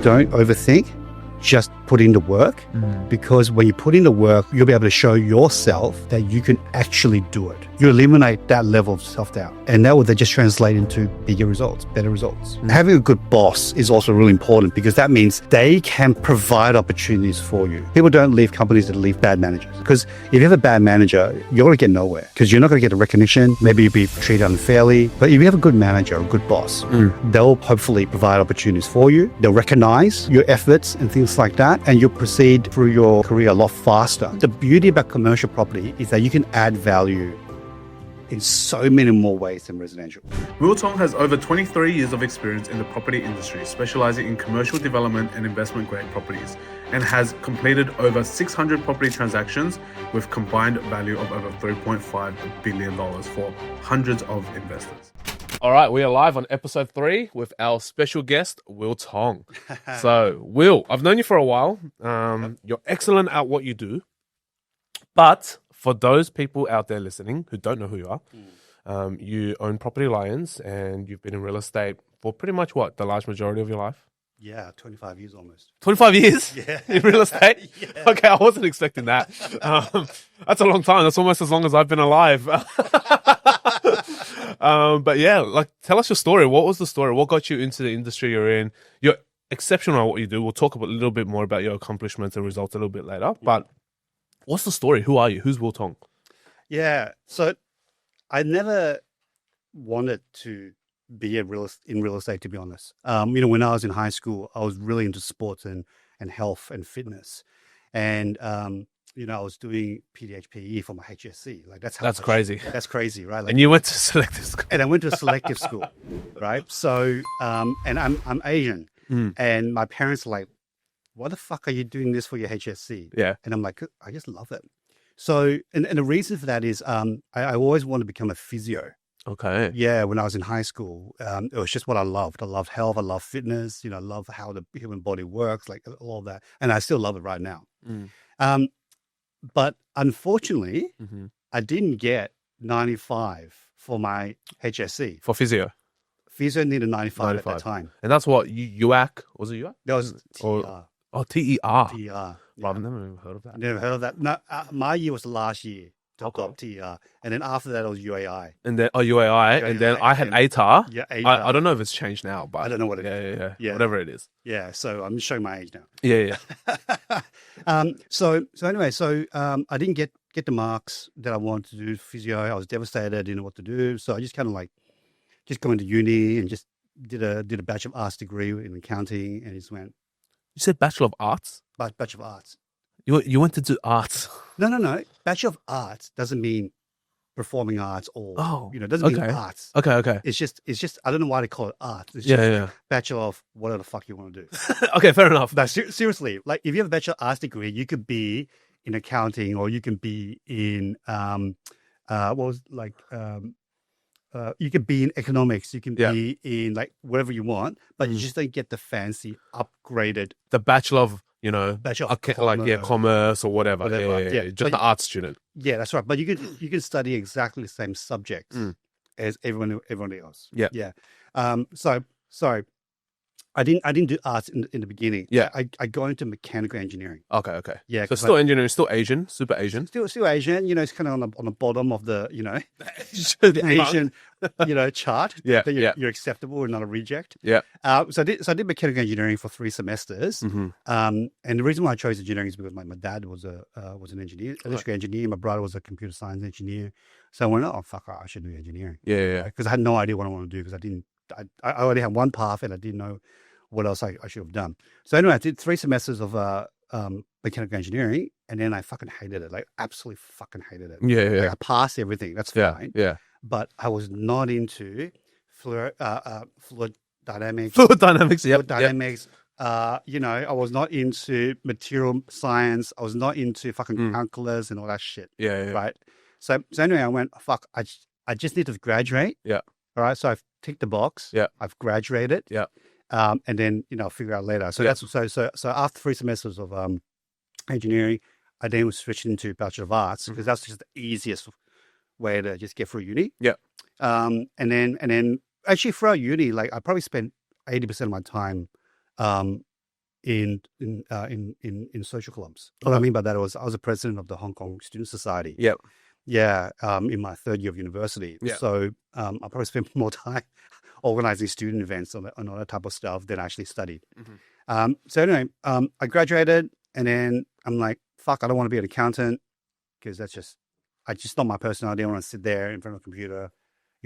don't overthink. Just put in the work, because when you put in the work, you'll be able to show yourself that you can actually do it. You eliminate that level of self-doubt, and that will then just translate into bigger results, better results. Having a good boss is also really important, because that means they can provide opportunities for you. People don't leave companies that leave bad managers, because if you have a bad manager, you're going to get nowhere, because you're not going to get the recognition. Maybe you'll be treated unfairly. But if you have a good manager, a good boss, they'll hopefully provide opportunities for you. They'll recognize your efforts and things like that, and you'll proceed through your career a lot faster. The beauty about commercial property is that you can add value in so many more ways than residential. Tong has over 23 years of experience in the property industry, specialising in commercial development and investment grade properties, and has completed over 600 property transactions with combined value of over $3.5 billion for hundreds of investors. All right, we are live on episode 3 with our special guest, Tong. So, Will, I've known you for a while. You're excellent at what you do. But for those people out there listening who don't know who you are, you own Property Lions and you've been in real estate for pretty much the large majority of your life? Yeah, 25 years almost. 25 years? Yeah. In real estate? Yeah. Okay, I wasn't expecting that. That's a long time. That's almost as long as I've been alive. But yeah, tell us your story. What was the story? What got you into the industry you're in? You're exceptional at what you do. We'll talk a little bit more about your accomplishments and results a little bit later. But what's the story? Who are you? Who's Tong? Yeah, so I never wanted to be in real estate, to be honest. When I was in high school, I was really into sports and health and fitness. And I was doing PDHPE for my HSC. That's crazy. That's crazy, right? And you went to selective school. And I went to a selective school, right? So, and I'm Asian, and my parents are like, "What the fuck are you doing this for your HSC?" Yeah. And I'm like, I just love it. So, and the reason for that is, I always wanted to become a physio. Okay. Yeah, when I was in high school, it was just what I loved. I loved health. I loved fitness. I love how the human body works, all of that. And I still love it right now. But unfortunately, I didn't get 95 for my HSC. For physio? Physio needed 95 at that time. And that's what, UAC? Was it UAC? That was TER. TER. TER. Yeah. I've never heard of that. Never heard of that. No, my year was the last year. Top TER. And then after that, it was UAI. And then, UAI. And then I had ATAR. Yeah, ATAR. I don't know if it's changed now, but I don't know what it is. Yeah. Whatever it is. Yeah, so I'm showing my age now. Yeah. So anyway, I didn't get the marks that I wanted to do physio. I was devastated. I didn't know what to do. So I just kind of just going to uni and just did a Bachelor of Arts degree in accounting, and just went. You said Bachelor of Arts? Bachelor of Arts. You went to do arts? No. Bachelor of Arts doesn't mean performing arts or doesn't mean arts. Okay. It's just I don't know why they call it arts. It's just Bachelor of whatever the fuck you want to do. Okay, fair enough. No, seriously, if you have a Bachelor of Arts degree, you could be in accounting, or you can be in you could be in economics, you can be in whatever you want, but you just don't get the fancy upgraded the Bachelor of Bachelor of commerce or whatever. Yeah. Just the art student. Yeah, that's right. But you can study exactly the same subjects as everyone else. Yeah. So I didn't do arts in the beginning. Yeah. I go into mechanical engineering. Okay. Yeah. So still engineering, still Asian, super Asian. Still Asian. It's kind of on the bottom of the the Asian chart. Yeah. That you're acceptable and not a reject. Yeah. So I did mechanical engineering for 3 semesters. And the reason why I chose engineering is because my dad was an engineer, electrical engineer. My brother was a computer science engineer. So I went, oh fuck, I should do engineering. Yeah. Because I had no idea what I wanted to do, because I already had one path and I didn't know what else I should have done. So anyway, I did 3 semesters of mechanical engineering, and then I fucking hated it. Absolutely fucking hated it. Yeah. I passed everything. That's fine. Yeah. But I was not into fluid dynamics. Fluid dynamics. Fluid dynamics. I was not into material science. I was not into fucking calculus and all that shit. Yeah. Right. So anyway, I went, fuck, I just need to graduate. Yeah. All right. So I've ticked the box. Yeah. I've graduated. Yeah. And then, I'll figure out later. So so after 3 semesters of engineering, I then switched into Bachelor of Arts, because that's just the easiest way to just get through uni. Yeah. And then actually throughout uni, I probably spent 80% of my time in social clubs. What I mean by that was I was a president of the Hong Kong Student Society. Yep. Yeah, in my third year of university. Yeah. So I probably spent more time organizing student events and all that type of stuff than I actually studied. So anyway, I graduated, and then I'm like, fuck, I don't want to be an accountant because that's just not my personality. I want to sit there in front of a computer,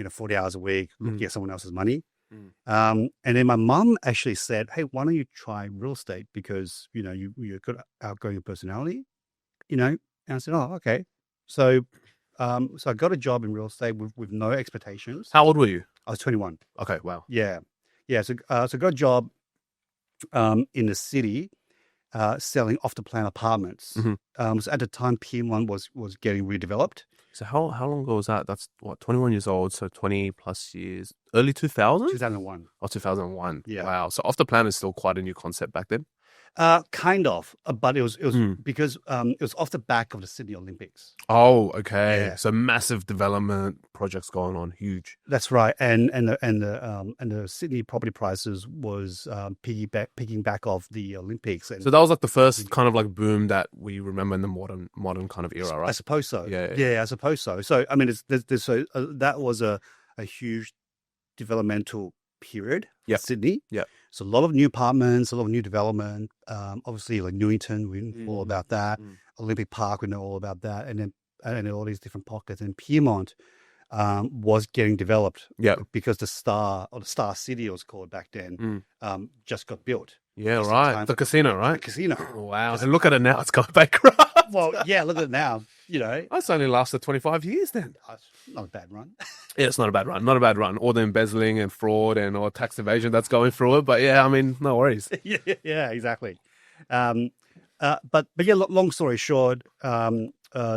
40 hours a week, looking at someone else's money. And then my mum actually said, hey, why don't you try real estate? Because, you're good outgoing personality, And I said, oh, okay. So I got a job in real estate with no expectations. How old were you? I was 21. Okay, wow. Yeah. So I got a job in the city selling off-the-plan apartments. So at the time, Piedmont was getting redeveloped. So how long ago was that? That's 21 years old, so 20 plus years. Early 2000s? 2001. Oh, 2001. Yeah. Wow. So off the plan is still quite a new concept back then? Kind of, but it was because it was off the back of the Sydney Olympics. Oh, okay. Yeah. So massive development projects going on, huge. That's right, and the Sydney property prices was picking back off the Olympics. And So that was like the first kind of like boom that we remember in the modern kind of era, right? I suppose so. Yeah. I suppose so. So I mean, that was a huge developmental period for Sydney. Yeah. So a lot of new apartments, a lot of new development. Obviously, like Newington, we know all about that. Olympic Park, we know all about that, and then all these different pockets. And Piedmont was getting developed. Yeah. Because the Star City it was called back then, just got built. Yeah, Just in right. time The casino, The right? casino. Wow. And look at it now. It's gone bankrupt. Well, yeah. Look at it now. That's only lasted 25 years then. Not a bad run. Yeah, it's not a bad run. Not a bad run. All the embezzling and fraud and all tax evasion that's going through it. But yeah, I mean, no worries. Yeah, exactly. But yeah, long story short, that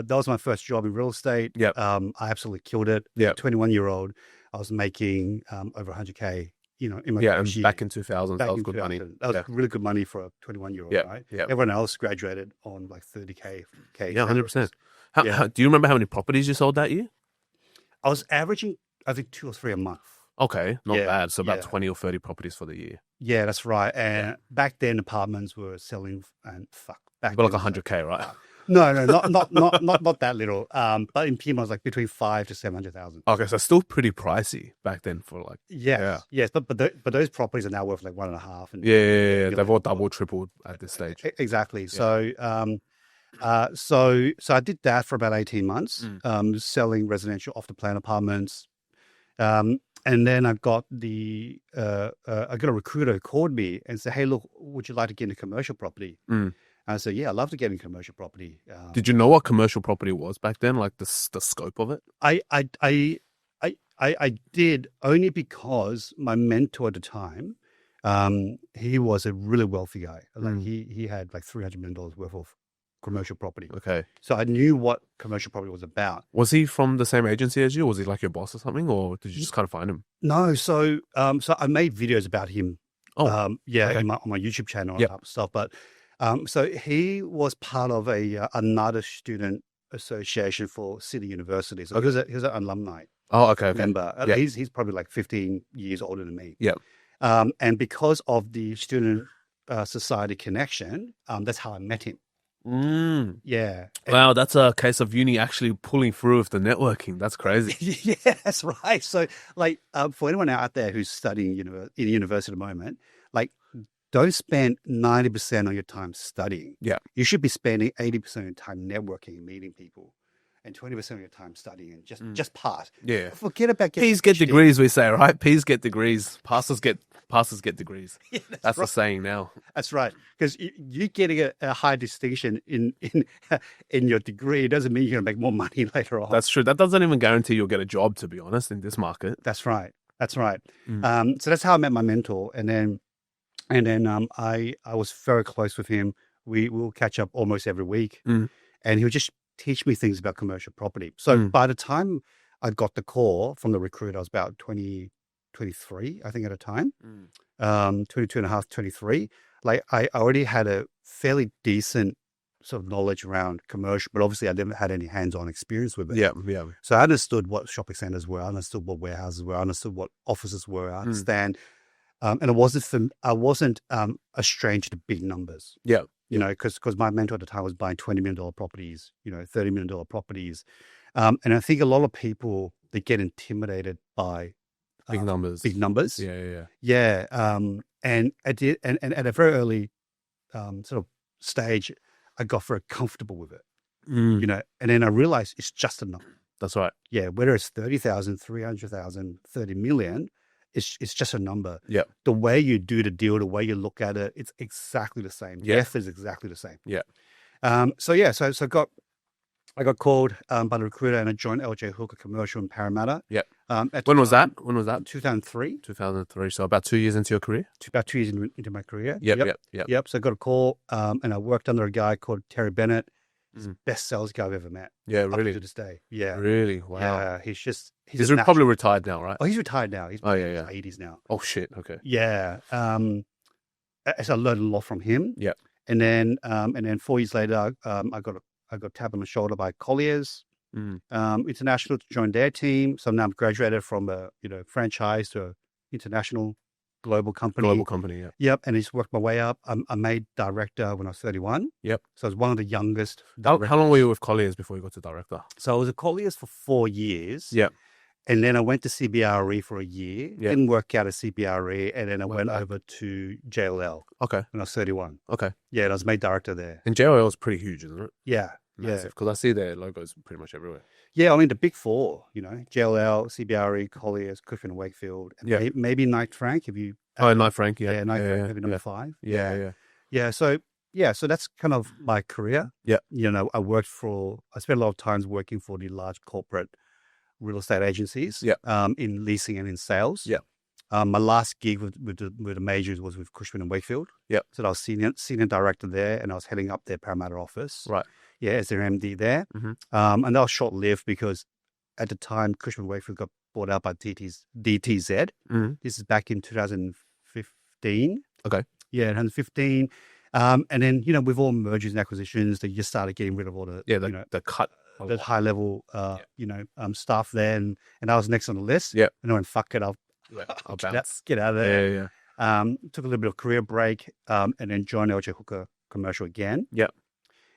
was my first job in real estate. Yep. I absolutely killed it. Yep. 21-year-old, I was making over 100K. In my Yeah, and first year. back in 2000, that was good money. That was really good money for a 21-year-old, Yeah, right? yeah. Everyone else graduated on like 30K. Yeah, 100%. Yeah. Do you remember how many properties you sold that year? I was averaging, I think, 2 or 3 a month. Okay, not Yeah, bad. So about yeah. 20 or 30 properties for the year. Yeah, that's right. And back then, apartments were selling back About like then, 100K, right? No, not that little. But in Piedmont, it was like between 5 to 700,000. Okay, so still pretty pricey back then for like. Yes, but those properties are now worth like 1.5. And Yeah. They've all double, tripled at this stage. exactly. So, so I did that for about 18 months, selling residential off-the-plan apartments. And then I got a recruiter who called me and said, "Hey, look, would you like to get into commercial property?" And I said, "Yeah, I'd love to get into commercial property." Did you know what commercial property was back then? Like the scope of it? I did, only because my mentor at the time, he was a really wealthy guy. Like he had like $300 million worth of commercial property. Okay. So I knew what commercial property was about. Was he from the same agency as you? Or was he like your boss or something? Or did you just kind of find him? No, so I made videos about him. Okay. on my YouTube channel and Yep. type of stuff. But so he was part of another student association for City University. So he was an alumni Oh, okay. member. Yeah. He's probably like 15 years older than me. Yep. And because of the student society connection, that's how I met him. Yeah. Wow, that's a case of uni actually pulling through with the networking. That's crazy. Yeah, that's right. So, like, for anyone out there who's studying in university at the moment, like, don't spend 90% of your time studying. Yeah. You should be spending 80% of your time networking and meeting people, and 20% of your time studying and just pass. Yeah. Forget about getting P's get PhD. degrees, we say, right? P's get degrees. Passes get degrees. Yeah, That's right. the saying now. That's right. Because you getting a high distinction in your degree doesn't mean you're going to make more money later on. That's true. That doesn't even guarantee you'll get a job, to be honest, in this market. That's right. So that's how I met my mentor, and then I was very close with him. We will catch up almost every week, and he would just teach me things about commercial property. So by the time I got the call from the recruiter, I was about 23, I think, at a time, 22 and a half, 23. Like, I already had a fairly decent sort of knowledge around commercial, but obviously I never had any hands-on experience with it. Yeah. So I understood what shopping centers were, I understood what warehouses were, I understood what offices were, I understand And I wasn't a stranger to big numbers. Yeah. You know, because my mentor at the time was buying $20 million properties, you know, $30 million properties. And I think a lot of people, they get intimidated by Big numbers. Big numbers. Yeah. Yeah. And at a very early sort of stage, I got very comfortable with it, you know, and then I realized it's just a number. That's right. Yeah. Whether it's 30,000, 300,000, 30 million, it's just a number. Yeah. The way you do the deal, the way you look at it, it's exactly the same. Yeah. Death is exactly the same. Yeah. So I got called by the recruiter and I joined LJ Hooker Commercial in Parramatta. Yeah. When was that? When was that? 2003. 2003. So about 2 years into your career? About 2 years into my career. Yep. So I got a call and I worked under a guy called Terry Bennett. He's the best sales guy I've ever met. Yeah, up really. to this day. Yeah. Really? Wow. Yeah. He's Probably retired now, right? Oh, he's retired now. He's yeah. in his 80s now. Oh, shit. Okay. Yeah. So I learned a lot from him. Yeah. And then 4 years later, I got tapped on the shoulder by Colliers International to join their team. So now I'm graduated from a franchise to an international global company. Yeah. Yep. And it's worked my way up. I made director when I was 31. Yep. So I was one of the youngest. How long were you with Colliers before you got to director? So I was at Colliers for 4 years. Yeah. And then I went to CBRE for a year. Yeah. Didn't work out at CBRE. And then I went over to JLL Okay. when I was 31. Okay. Yeah. And I was made director there. And JLL is pretty huge, isn't it? Yeah. Massive. Because I see their logos pretty much everywhere. Yeah, I mean the big four, JLL, CBRE, Colliers, Cushman & Wakefield, and maybe Knight Frank. If you Knight Frank, Knight Frank, maybe number 5. Yeah. So that's kind of my career. Yeah. I spent a lot of times working for the large corporate real estate agencies. Yeah. In leasing and in sales. Yeah. My last gig with the majors was with Cushman & Wakefield. Yeah. So I was senior director there, and I was heading up their Parramatta office. Right. Yeah, as their MD there. Mm-hmm. And that was short-lived because at the time, Cushman & Wakefield got bought out by DTZ. Mm-hmm. This is back in 2015. Okay. Yeah, 2015. And then, with all mergers and acquisitions, they just started getting rid of all the, the cut. The high-level, staff there. And I was next on the list. Yeah. And I went, fuck it, I'll get out of there. Yeah. Took a little bit of career break and then joined LJ Hooker Commercial again. Yeah.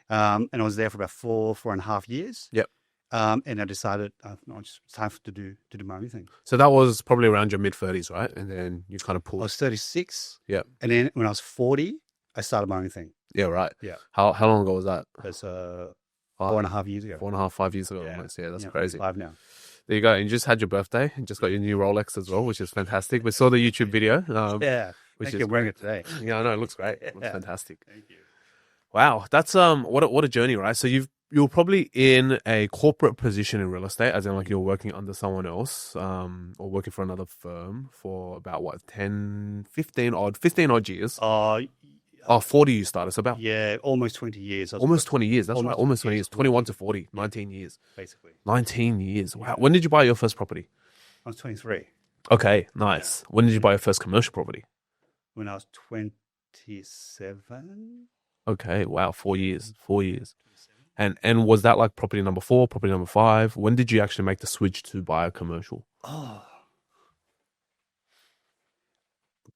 And I was there for about 4.5 years. Yep. And I decided it's time to do my own thing. So that was probably around your mid-30s, right? And then you kind of pulled. I was 36. Yeah. And then when I was 40, I started my own thing. Yeah, right. Yeah. How long ago was that? That's 4.5 years ago. 5 years ago almost. Yeah, that's crazy. 5 now. There you go. And you just had your birthday and just got your new Rolex as well, which is fantastic. We saw the YouTube video. Yeah. Which You're wearing it today. Yeah, I know. It looks great. It looks fantastic. Thank you. Wow. That's what a journey, right? So you're probably in a corporate position in real estate, as in like you're working under someone else, or working for another firm for about 15 odd years. 40 you started. So about almost 20 years. Almost 20 years. That's right. Almost 20 years. 21 to 40. 19 years. Basically. 19 years. Wow. When did you buy your first property? I was 23. Okay. Nice. Yeah. When did you buy your first commercial property? When I was 27. Okay. Wow. 4 years. 4 years. And was that like property number 4, property number 5? When did you actually make the switch to buy a commercial? Oh,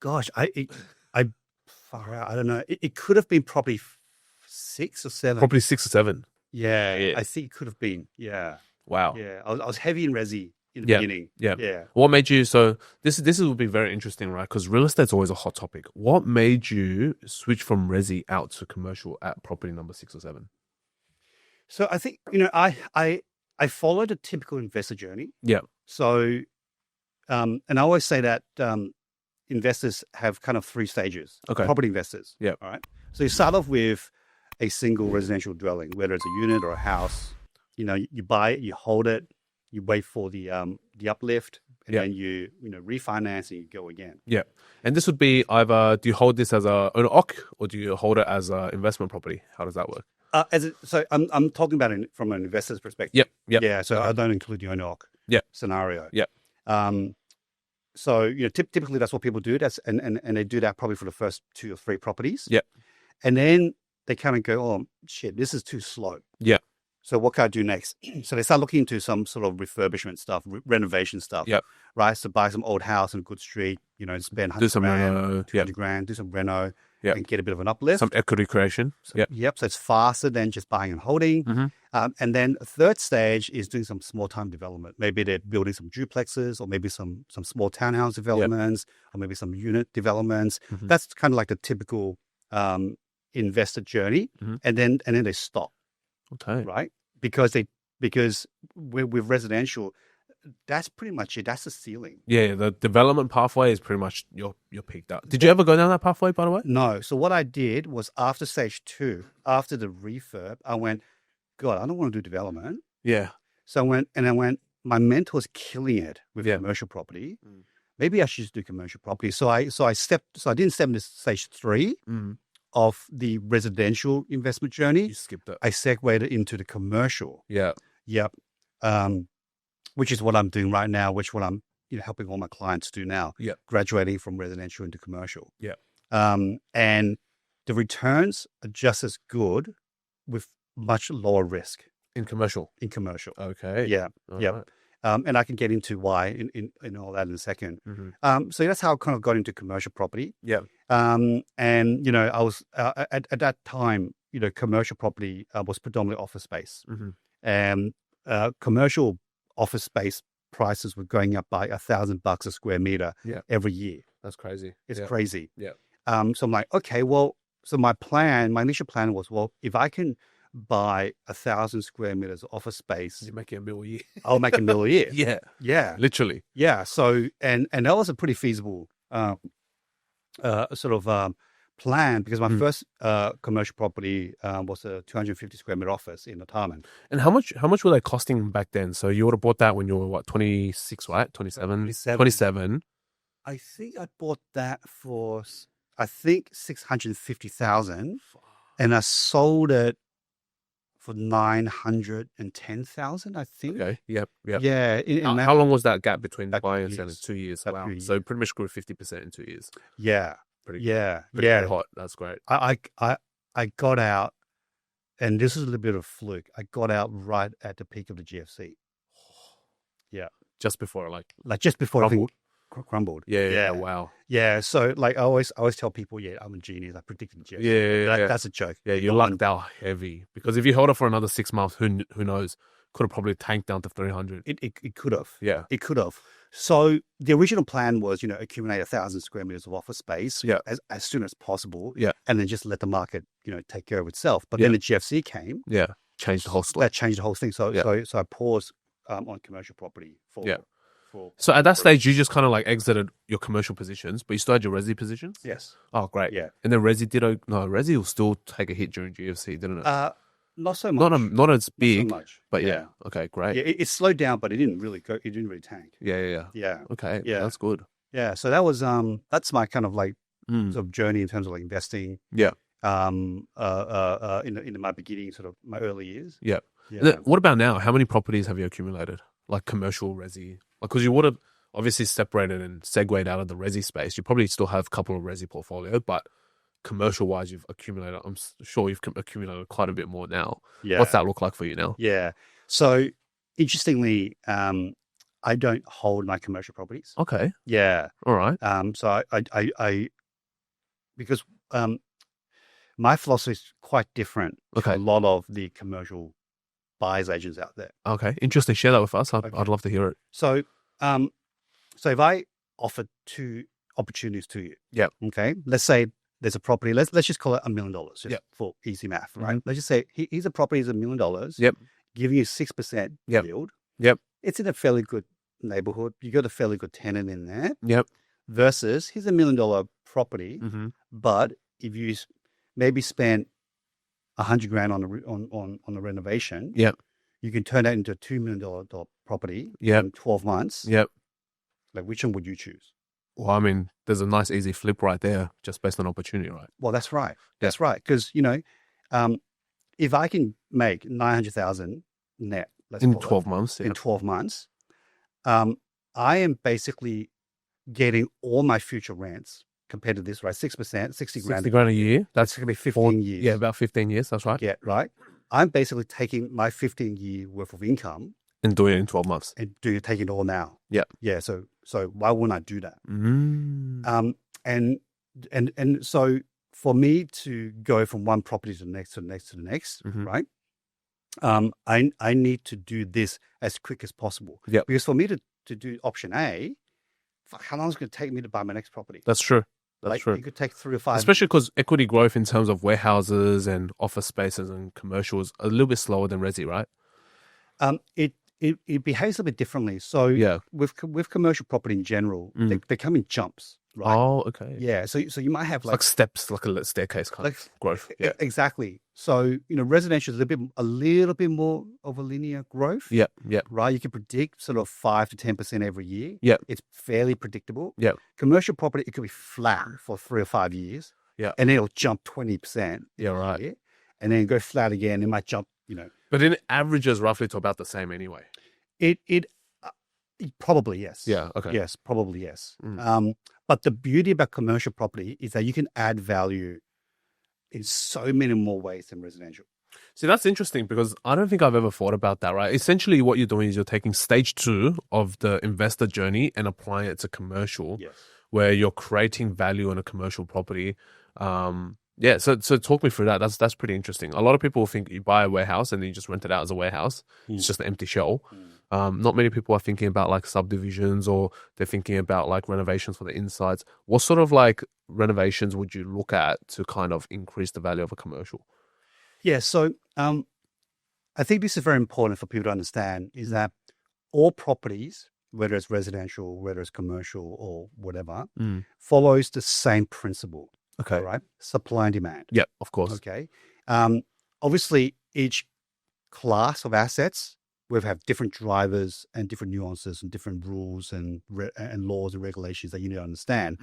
gosh. I far out. I don't know. It could have been probably 6 or 7. Probably 6 or 7. Yeah. I think it could have been. Yeah. Wow. Yeah. I was heavy in resi in the beginning. Yeah. What made you, so this will be very interesting, right? Because real estate's always a hot topic. What made you switch from resi out to commercial at property number 6 or 7? So I think, I followed a typical investor journey. Yeah. So, and I always say that investors have kind of 3 stages. Okay. Property investors. Yeah. All right. So you start off with a single residential dwelling, whether it's a unit or a house. You buy it, you hold it, you wait for the uplift, and then you refinance and you go again. Yeah. And this would be either, do you hold this as a owner occ or do you hold it as an investment property? How does that work? So I'm talking about it from an investor's perspective. Yep. Yeah. So I don't include the owner occ scenario. Yeah. So typically that's what people do. And they do that probably for the first 2 or 3 properties. Yeah. And then they kind of go, oh shit, this is too slow. Yeah. So what can I do next? So they start looking into some sort of refurbishment stuff, renovation stuff. Yep. Right. So buy some old house in a good street, spend 100 Do some grand, reno. 100 grand, do some reno, Yep. and get a bit of an uplift. Some equity creation. Yep. So it's faster than just buying and holding. Mm-hmm. And then a third stage is doing some small time development. Maybe they're building some duplexes, or maybe some small townhouse developments, or maybe some unit developments. Mhm. That's kind of like the typical investor journey. Mhm. And then they stop, Okay. right? Because with residential, that's pretty much it. That's the ceiling. Yeah, the development pathway is pretty much you're peaked out. Did you ever go down that pathway, by the way? No. So what I did was after stage 2, after the refurb, I went, God, I don't want to do development. Yeah. So I went, my mentor's killing it with Yeah. commercial property. Mm. Maybe I should just do commercial property. So I didn't step into stage 3 Mm. of the residential investment journey. You skipped it. I segued it into the commercial. Yeah. Yep. Which is what I'm doing right now, which what I'm helping all my clients do now. Yep. Graduating from residential into commercial. Yeah. And the returns are just as good with much lower risk In commercial. in commercial. Okay. Yeah. All yeah. right. And I can get into why in all that in a second. Mhm. So that's how I kind of got into commercial property. Yeah. And I was at that time, commercial property was predominantly office space, Mhm. and commercial office space prices were going up by $1,000 a square meter Yeah. every year. That's crazy. It's Yeah. crazy. Yeah. So I'm like, okay, well, so my initial plan was, well, if I can buy 1,000 square meters of office space, You're making $1 million a year. I'll make $1 million a year. Yeah. Yeah. Literally. Yeah. So, and that was a pretty feasible sort of plan, because my first commercial property was a 250 square meter office in Otaman. And how much were they costing back then? So you would have bought that when you were what, 26, right? 27? 27. I think I bought that for, I think 650,000, and I sold it for 910,000, I think. Okay. Yep. Yep. Yeah. How long was that gap between About buying and 2 selling? years. 2 years. About Wow. 2 So pretty much grew 50% in 2 years. Yeah. Pretty Yeah. pretty Yeah. hot. That's great. I got out, and this is a little bit of a fluke. I got out right at the peak of the GFC. Yeah. Just before, like Just before crumbled. crumbled. Yeah. Wow. Yeah. So I always tell people, I'm a genius. I predicted the GFC. Yeah. That's a joke. Yeah, you lucked out heavy, because if you held it for another 6 months, who knows? Could have probably tanked down to 300. It could have. Yeah. It could have. So the original plan was, accumulate 1,000 square meters of office space as soon as possible. Yeah. And then just let the market, take care of itself. But then the GFC came. Yeah. Changed the whole story. That changed the whole thing. So I paused on commercial property for. Yeah. So at that stage, you just kind of like exited your commercial positions, but you still had your resi positions? Yes. Oh, great. Yeah. And then resi resi will still take a hit during GFC, didn't it? Not so much. Not as big, Not so much. but yeah. Okay, great. Yeah, it slowed down, but it didn't really go. It didn't really tank. Yeah. Yeah. Okay. Yeah. That's good. Yeah. So that was that's my kind of like Mm. sort of journey in terms of like investing. Yeah. In my beginning, sort of my early years. Yeah. Yeah. And then what about now? How many properties have you accumulated? Like commercial resi? Like, because you would have obviously separated and segued out of the resi space. You probably still have a couple of resi portfolio, but commercial wise, you've accumulated. I'm sure you've accumulated quite a bit more now. Yeah. What's that look like for you now? Yeah. So interestingly, I don't hold my commercial properties. Okay. Yeah. All right. So I because my philosophy is quite different Okay. to a lot of the commercial buyers agents out there. Okay. Interesting. Share that with us. Okay. I'd love to hear it. So so if I offer 2 opportunities to you, Yep. okay, let's say there's a property, let's just call it $1 million, just Yep. for easy math, right? Let's just say here's a property is $1 million, Yep. giving you 6% Yep. yield. Yep. It's in a fairly good neighborhood. You got a fairly good tenant in there. Yep. Versus here's $1 million property, Mm-hmm. but if you maybe spend $100,000 on the renovation, Yep. you can turn that into a $2 million property Yep. in 12 months. Yep. Like, which one would you choose? Well, I mean, there's a nice easy flip right there, just based on opportunity, right? Well, that's right. That's right. Because if I can make 900,000 net, let's In call it, 12 months. in 12 months, I am basically getting all my future rents compared to this, right? 6%, 60 grand. 60 grand a year. That's going to be 15 years. Yeah, about 15 years. That's right. Yeah, right. I'm basically taking my 15-year worth of income And doing it in 12 months. and taking it all now. Yeah. Yeah. So why wouldn't I do that? Mm. And so for me to go from one property to the next, to the next, to the next, Mhm. right? I need to do this as quick as possible. Yep. Because for me to do option A, fuck, how long is it going to take me to buy my next property? That's true. That's Like, true. it could take 3 or 5. Especially because equity growth in terms of warehouses and office spaces and commercials a little bit slower than resi, right? It behaves a bit differently. So Yeah. with commercial property in general, they come in jumps, right? Oh, okay. Yeah. So you might have It's like steps, like a staircase kind of growth. Yeah. Exactly. So residential is a little bit more of a linear growth. Yeah. Yeah. Right. You can predict sort of 5 to 10% every year. Yeah. It's fairly predictable. Yeah. Commercial property, it could be flat for 3 or 5 years. Yeah. And then it'll jump 20%. Yeah, right. Year, and then go flat again. It might jump, But it averages roughly to about the same anyway. It probably yes. Yeah. Okay. Yes, probably yes. But the beauty about commercial property is that you can add value in so many more ways than residential. See, that's interesting because I don't think I've ever thought about that, right? Essentially, what you're doing is you're taking stage 2 of the investor journey and applying it to commercial, Yes. where you're creating value on a commercial property. Yeah, so talk me through that. That's pretty interesting. A lot of people think you buy a warehouse and then you just rent it out as a warehouse. It's just an empty shell. Not many people are thinking about like subdivisions, or they're thinking about like renovations for the insides. What sort of like renovations would you look at to kind of increase the value of a commercial? Yeah. So I think this is very important for people to understand, is that all properties, whether it's residential, whether it's commercial or whatever, follows the same principle. Okay. Right? Supply and demand. Yeah, of course. Okay. Obviously, each class of assets will have different drivers and different nuances and different rules and laws and regulations that you need to understand.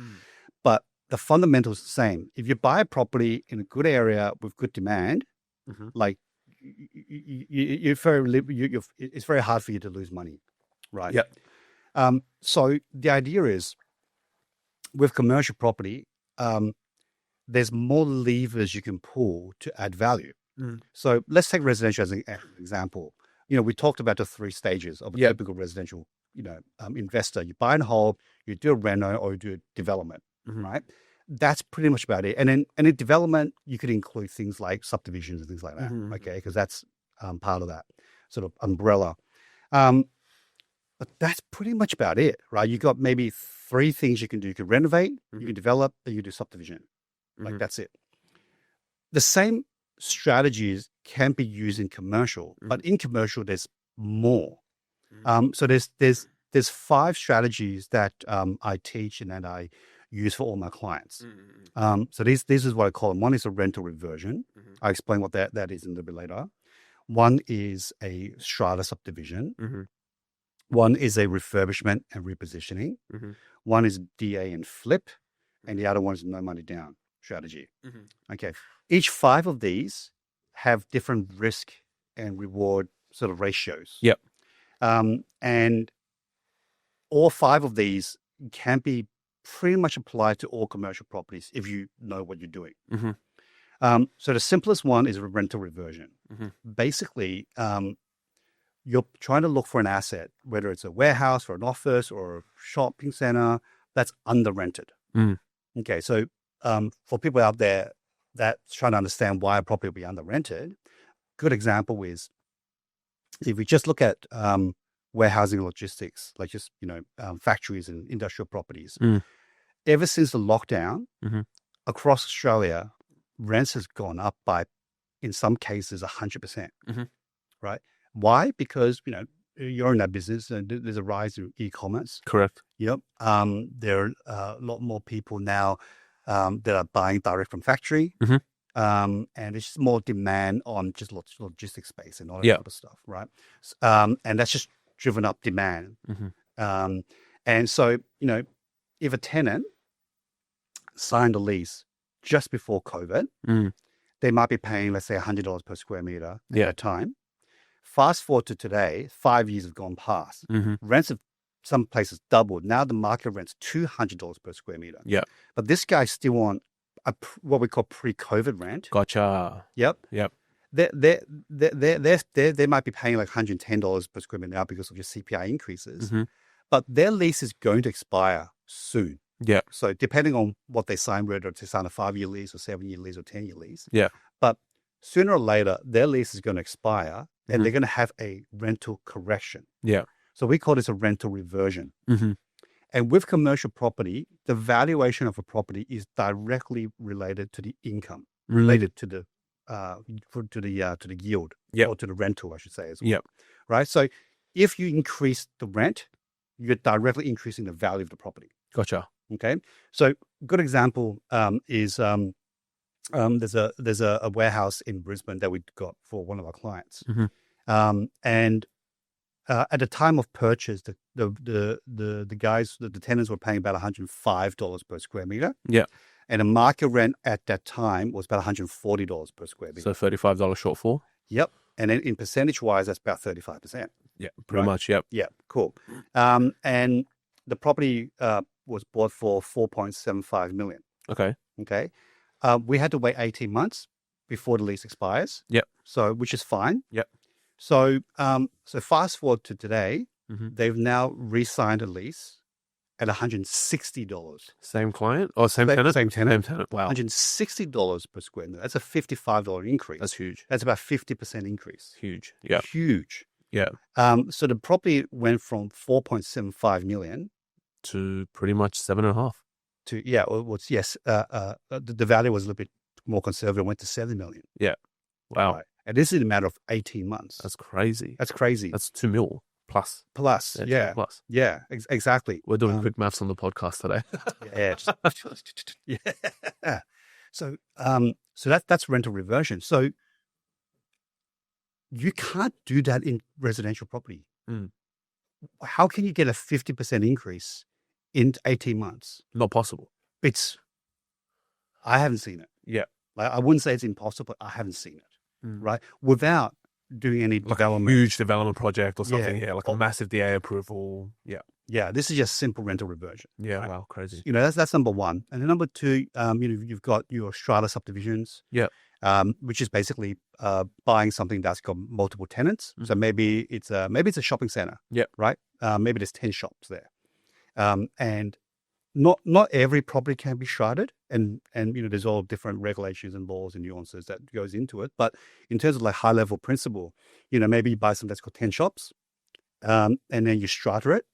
But the fundamentals are the same. If you buy a property in a good area with good demand, like it's very hard for you to lose money, right? Yeah. So the idea is, with commercial property, there's more levers you can pull to add value. So let's take residential as an example. We talked about the 3 stages of a typical residential, investor. You buy and hold, you do a reno, or you do a development, right? That's pretty much about it. And in development, you could include things like subdivisions and things like that, okay? Because that's part of that sort of umbrella. But that's pretty much about it, right? You got maybe 3 things you can do. You can renovate, you can develop, and you do subdivision. Like that's it. The same strategies can be used in commercial, but in commercial there's more. So there's 5 strategies that I teach and that I use for all my clients. So this is what I call them. One is a rental reversion. I'll explain what that is a little bit later. One is a strata subdivision. One is a refurbishment and repositioning. One is DA and flip, and the other one is no money down strategy. Okay. Each 5 of these have different risk and reward sort of ratios. Yep. And all 5 of these can be pretty much applied to all commercial properties if you know what you're doing. So the simplest one is a rental reversion. Basically, you're trying to look for an asset, whether it's a warehouse or an office or a shopping center that's under rented. Okay. So for people out there that's trying to understand why a property will be under rented, good example is if we just look at warehousing and logistics, like just, factories and industrial properties. Ever since the lockdown, across Australia, rents has gone up by, in some cases, 100%. Right? Why? Because, you're in that business and there's a rise in e-commerce. Correct. Yep. There are a lot more people now that are buying direct from factory. And there's just more demand on just logistics space and all that sort of stuff, right? And that's just driven up demand. And so, if a tenant signed a lease just before COVID, they might be paying, let's say, $100 per square meter at that time. Fast forward to today, 5 years have gone past. Rents have some places doubled. Now the market rent's $200 per square meter. Yeah. But this guy's still on what we call pre-COVID rent. Gotcha. Yep. they might be paying like $110 per square meter now because of your CPI increases, but their lease is going to expire soon. Yeah. So depending on what they sign, whether to sign a 5-year lease or 7-year lease or 10-year lease. Yeah. But sooner or later, their lease is going to expire and they're going to have a rental correction. Yeah. So we call this a rental reversion. And with commercial property, the valuation of a property is directly related to the income, related to the yield, or to the rental, I should say as well. Right. So if you increase the rent, you're directly increasing the value of the property. Gotcha. Okay. So good example is there's a warehouse in Brisbane that we got for one of our clients, and at the time of purchase, the guys, the tenants were paying about $105 per square meter. Yeah. And the market rent at that time was about $140 per square meter. So $35 shortfall. Yep. And then in percentage wise, that's about 35%. Yeah, pretty much. Yep. Yeah. Cool. And the property was bought for $4.75 million. Okay. Okay. We had to wait 18 months before the lease expires. Yep. So, which is fine. Yep. So, so fast forward to today, they've now re-signed a lease at $160. Same client or same tenant? Same tenant. Same tenant. Wow. $160 per square meter. That's a $55 increase. That's huge. That's about 50% increase. Huge. Yeah. Huge. Yeah. So the property went from 4.75 million to pretty much 7.5. to, the value was a little bit more conservative, went to 7 million. Yeah. Wow. Right. And this is in a matter of 18 months. That's crazy. That's crazy. That's 2 mil plus. Plus. Yeah. Plus. Yeah, exactly. We're doing quick maths on the podcast today. Yeah. So, that's rental reversion. So you can't do that in residential property. How can you get a 50% increase in 18 months? Not possible. I haven't seen it. Yeah. Like, I wouldn't say it's impossible, but I haven't seen it. Right. Without doing any Like development. a huge development project or something. Yeah. Like a massive DA approval. Yeah. Yeah. This is just simple rental reversion. Yeah. Right? Wow. Crazy. That's number one. And then number two, you've got your strata subdivisions. Yeah. Which is basically buying something that's got multiple tenants. So maybe it's a shopping center. Yeah. Right. Maybe there's 10 shops there. And not every property can be sharded, and there's all different regulations and laws and nuances that goes into it. But in terms of like high level principle, maybe you buy something that's got 10 shops, and then you strata it,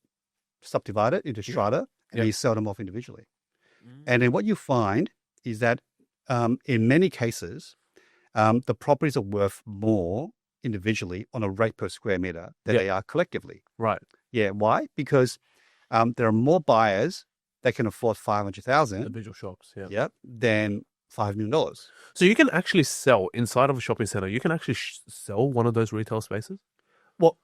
subdivide it into strata, and then you sell them off individually. And then what you find is that in many cases, the properties are worth more individually on a rate per square meter than they are collectively. Right. Yeah. Why? Because there are more buyers that can afford $500,000 Individual shops. Yeah. Yep, than $5 million. So you can actually sell inside of a shopping center. You can actually sell one of those retail spaces. Well,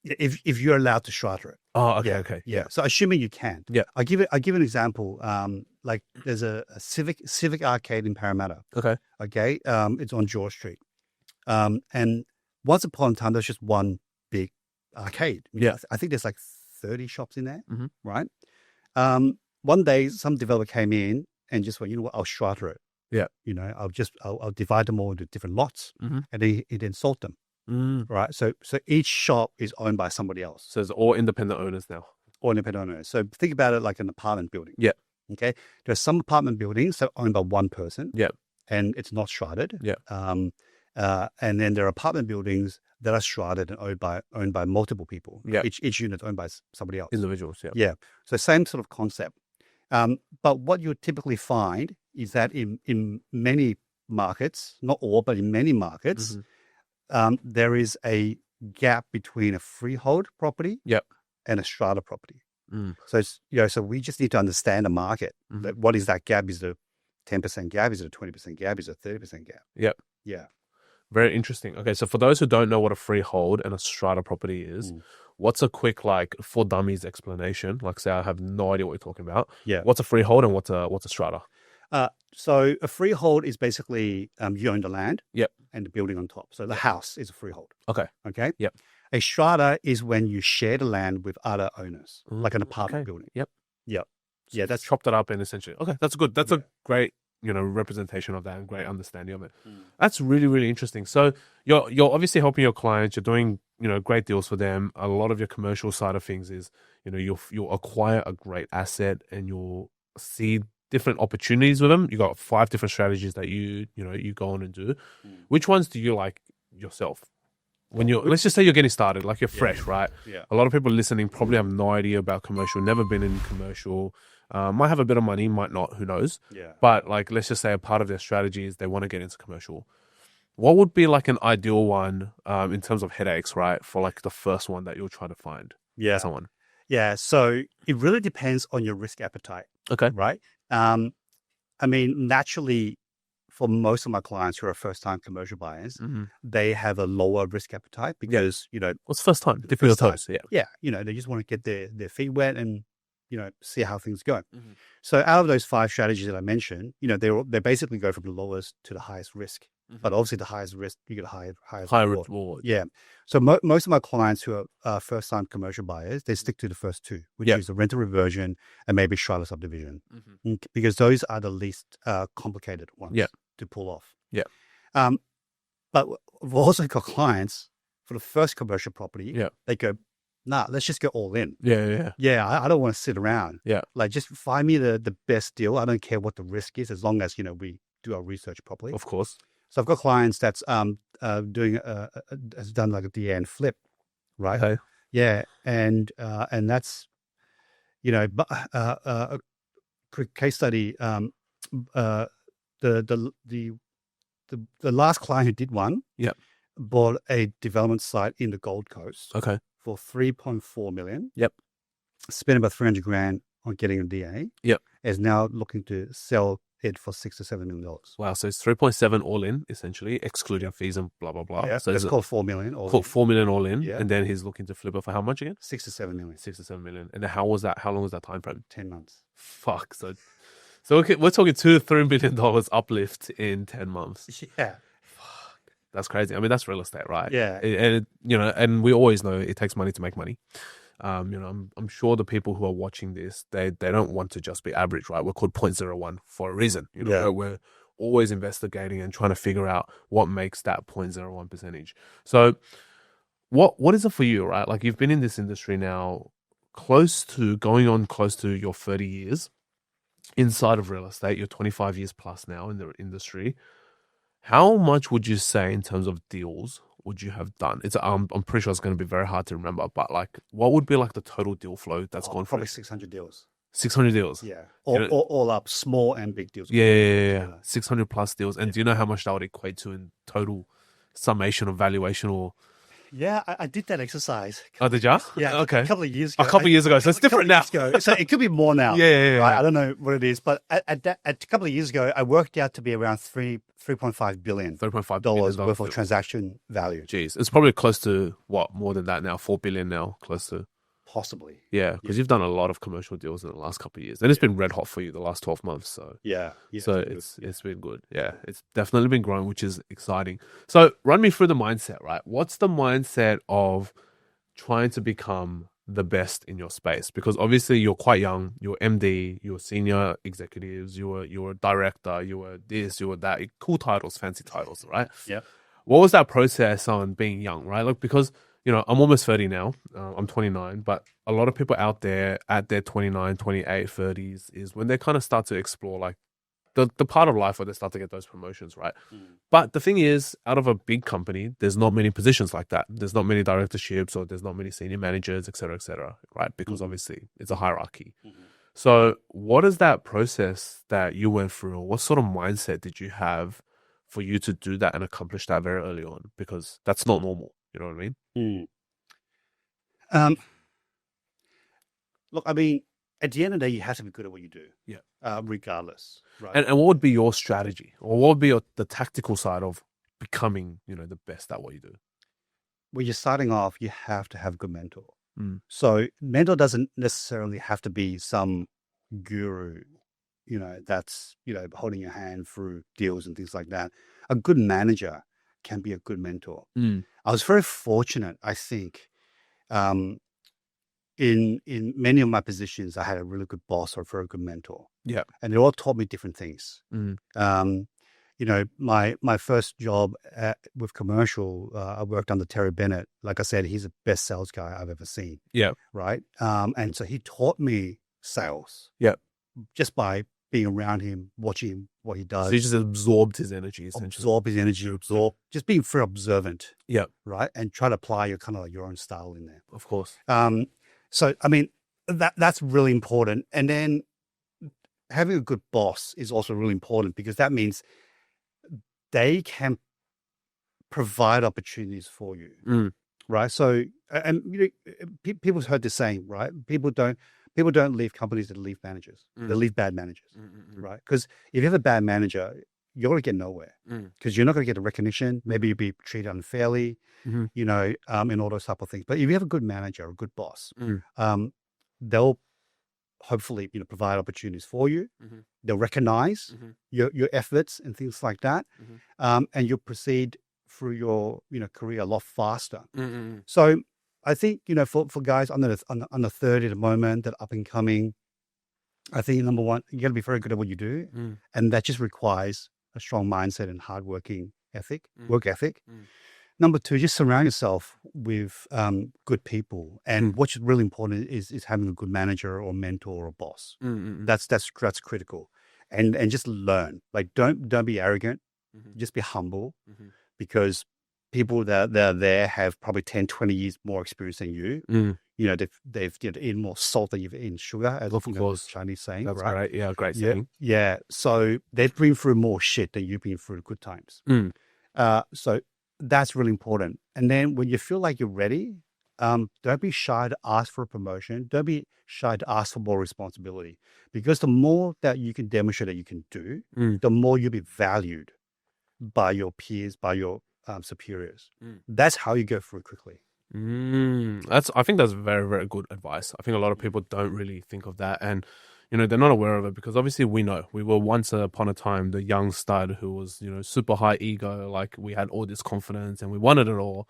if you're allowed to strata it. Oh, okay, Yeah, okay. Yeah. So assuming you can. Yeah. I give an example. Like there's a Civic Arcade in Parramatta. Okay. Okay. It's on George Street. And once upon a time, there's just one big arcade. Yeah. I think there's like 30 shops in there. Mhm. Right. One day, some developer came in and just went, you know what, I'll strata it. Yeah. I'll divide them all into different lots, and he then sold them. Right. So each shop is owned by somebody else. So it's all independent owners now. Or independent owners. So think about it like an apartment building. Yeah. Okay. There's some apartment buildings that are owned by one person. Yeah. And it's not sharded. Yeah. And then there are apartment buildings that are sharded and owned by multiple people. Yeah. Each unit owned by somebody else. Individuals. Yeah. Yeah. So same sort of concept. But what you typically find is that in many markets, not all, but in many markets, there is a gap between a freehold property and a strata property. So it's, so we just need to understand the market. That what is that gap? Is it a 10% gap? Is it a 20% gap? Is it a 30% gap? Yep. Yeah. Very interesting. Okay, so for those who don't know what a freehold and a strata property is, what's a quick for dummies explanation? Like, say I have no idea what you're talking about. Yeah. What's a freehold and what's a strata? So a freehold is basically you own the land. Yep. And the building on top. So the house is a freehold. Okay. Okay. Yep. A strata is when you share the land with other owners, like an apartment building. Yep. Yep. Yeah, that's chopped it up and essentially. Okay, that's good. That's a great representation of that and great understanding of it. That's really, really interesting. So you're obviously helping your clients. You're doing, great deals for them. A lot of your commercial side of things is, you'll acquire a great asset and you'll see different opportunities with them. You got 5 different strategies that you go on and do. Which ones do you like yourself? When let's just say you're getting started, like you're fresh, right? Yeah. A lot of people listening probably have no idea about commercial, never been in commercial, might have a bit of money, might not, who knows? Yeah. But like, let's just say a part of their strategy is they want to get into commercial. What would be like an ideal one in terms of headaches, right? For like the first one that you'll try to find for someone. Yeah. So it really depends on your risk appetite. Okay. Right. Naturally, for most of my clients who are first-time commercial buyers, they have a lower risk appetite because, what's first time? Dipping your toes. Yeah. Yeah. They just want to get their feet wet and, see how things go. So out of those 5 strategies that I mentioned, they basically go from the lowest to the highest risk. But obviously the highest risk, you get a higher reward. Yeah. So most of my clients who are first-time commercial buyers, they stick to the first 2, which is the rental reversion and maybe Charlotte subdivision, because those are the least complicated ones to pull off. Yeah. But we've also got clients for the first commercial property. Yeah. They go, nah, let's just go all in. Yeah. Yeah. I don't want to sit around. Yeah. Like, just find me the best deal. I don't care what the risk is, as long as, we do our research properly. Of course. So I've got clients that's doing has done like a DA and flip, right? Okay. Yeah, and that's a quick case study. The last client who did one, bought a development site in the Gold Coast, for 3.4 million. Yep. Spent about 300 grand on getting a DA. Yep. Is now looking to sell it for $6 to $7 million. Wow. So it's 3.7 all in, essentially, excluding fees and blah, blah, blah. Yeah, so it's called 4 million. Called 4 million all in. Yeah. And then he's looking to flip it for how much again? 6 to 7 million. 6 to 7 million. And then how long was that time frame? 10 months. Fuck. So okay, we're talking $2 to $3 million uplift in 10 months. Yeah. Fuck. That's crazy. I mean, that's real estate, right? Yeah. And we always know it takes money to make money. I'm sure the people who are watching this, they don't want to just be average, right? We're called 0.01 for a reason. We're always investigating and trying to figure out what makes that 0.01 percentage. So what is it for you, right? Like, you've been in this industry now going on close to your 30 years inside of real estate. You're 25 years plus now in the industry. How much would you say in terms of deals would you have done? I'm pretty sure it's going to be very hard to remember, but like, what would be like the total deal flow that's gone probably through? 600 deals. 600 deals. Yeah. All up, small and big deals. Yeah. 600 plus deals. And do you know how much that would equate to in total summation of valuation or? Yeah, I did that exercise. Oh, did you? Yeah. Okay. A couple of years ago. So it's different now. So it could be more now. Yeah. Right? I don't know what it is, but at a couple of years ago, I worked out to be around $3.5 billion. $3.5 billion worth of transaction value. Jeez, it's probably close to more than that now? 4 billion now, close to. Possibly. Yeah, because you've done a lot of commercial deals in the last couple of years, and it's been red hot for you the last 12 months. So it's been good. Yeah, it's definitely been growing, which is exciting. So run me through the mindset, right? What's the mindset of trying to become the best in your space? Because obviously you're quite young. You're MD. You're senior executives. You're a director. You were this. You were that. Cool titles, fancy titles, right? Yeah. What was that process on being young, right? Like, because I'm almost 30 now. I'm 29, but a lot of people out there at their 29, 28, 30s is when they kind of start to explore like the part of life where they start to get those promotions, right? But the thing is, out of a big company, there's not many positions like that. There's not many directorships or there's not many senior managers, et cetera, right? Because obviously it's a hierarchy. So what is that process that you went through, or what sort of mindset did you have for you to do that and accomplish that very early on? Because that's not normal. You know what I mean? Look, I mean, at the end of the day, you have to be good at what you do. Yeah. Regardless. Right. And what would be your strategy, or what would be the tactical side of becoming, the best at what you do? When you're starting off, you have to have a good mentor. So mentor doesn't necessarily have to be some guru, that's, holding your hand through deals and things like that. A good manager can be a good mentor. I was very fortunate, I think, in many of my positions, I had a really good boss or a very good mentor. Yeah. And they all taught me different things. Mm. You know, my first job with commercial, I worked under Terry Bennett. Like I said, he's the best sales guy I've ever seen. Yeah. Right. And so he taught me sales. Yeah. Just by being around him, watching what he does. So you just absorbed his energy, essentially. Absorb his energy, just being very observant. Yeah. Right. And try to apply your kind of like your own style in there. Of course. So, I mean, that's really important. And then having a good boss is also really important because that means they can provide opportunities for you, right? So, and you know, people's heard the saying, right? People don't leave companies, they leave managers. They leave bad managers, right? Because if you have a bad manager, you're going to get nowhere because you're not going to get the recognition. Maybe you'll be treated unfairly, you know, and all those type of things. But if you have a good manager, a good boss, they'll hopefully, you know, provide opportunities for you. They'll recognize your efforts and things like that, and you'll proceed through your, you know, career a lot faster. So I think, you know, for guys under 30 at the moment that are up and coming, I think number one, you got to be very good at what you do, and that just requires a strong mindset and hardworking work ethic. Number two, just surround yourself with good people, and what's really important is having a good manager or mentor or boss. That's critical, and just learn. Like don't be arrogant, just be humble, because people that are there have probably 10, 20 years more experience than you. You know, they've you know, eaten more salt than you've eaten sugar, as of you know, course, the Chinese saying. That's right? great. Yeah, great saying. Yeah. So they've been through more shit than you've been through good times. So that's really important. And then when you feel like you're ready, don't be shy to ask for a promotion. Don't be shy to ask for more responsibility, because the more that you can demonstrate that you can do, the more you'll be valued by your peers, by your superiors. That's how you go through quickly. I think that's very, very good advice. I think a lot of people don't really think of that, and you know, they're not aware of it because obviously we know we were once upon a time the young stud who was, you know, super high ego, like we had all this confidence and we wanted it all.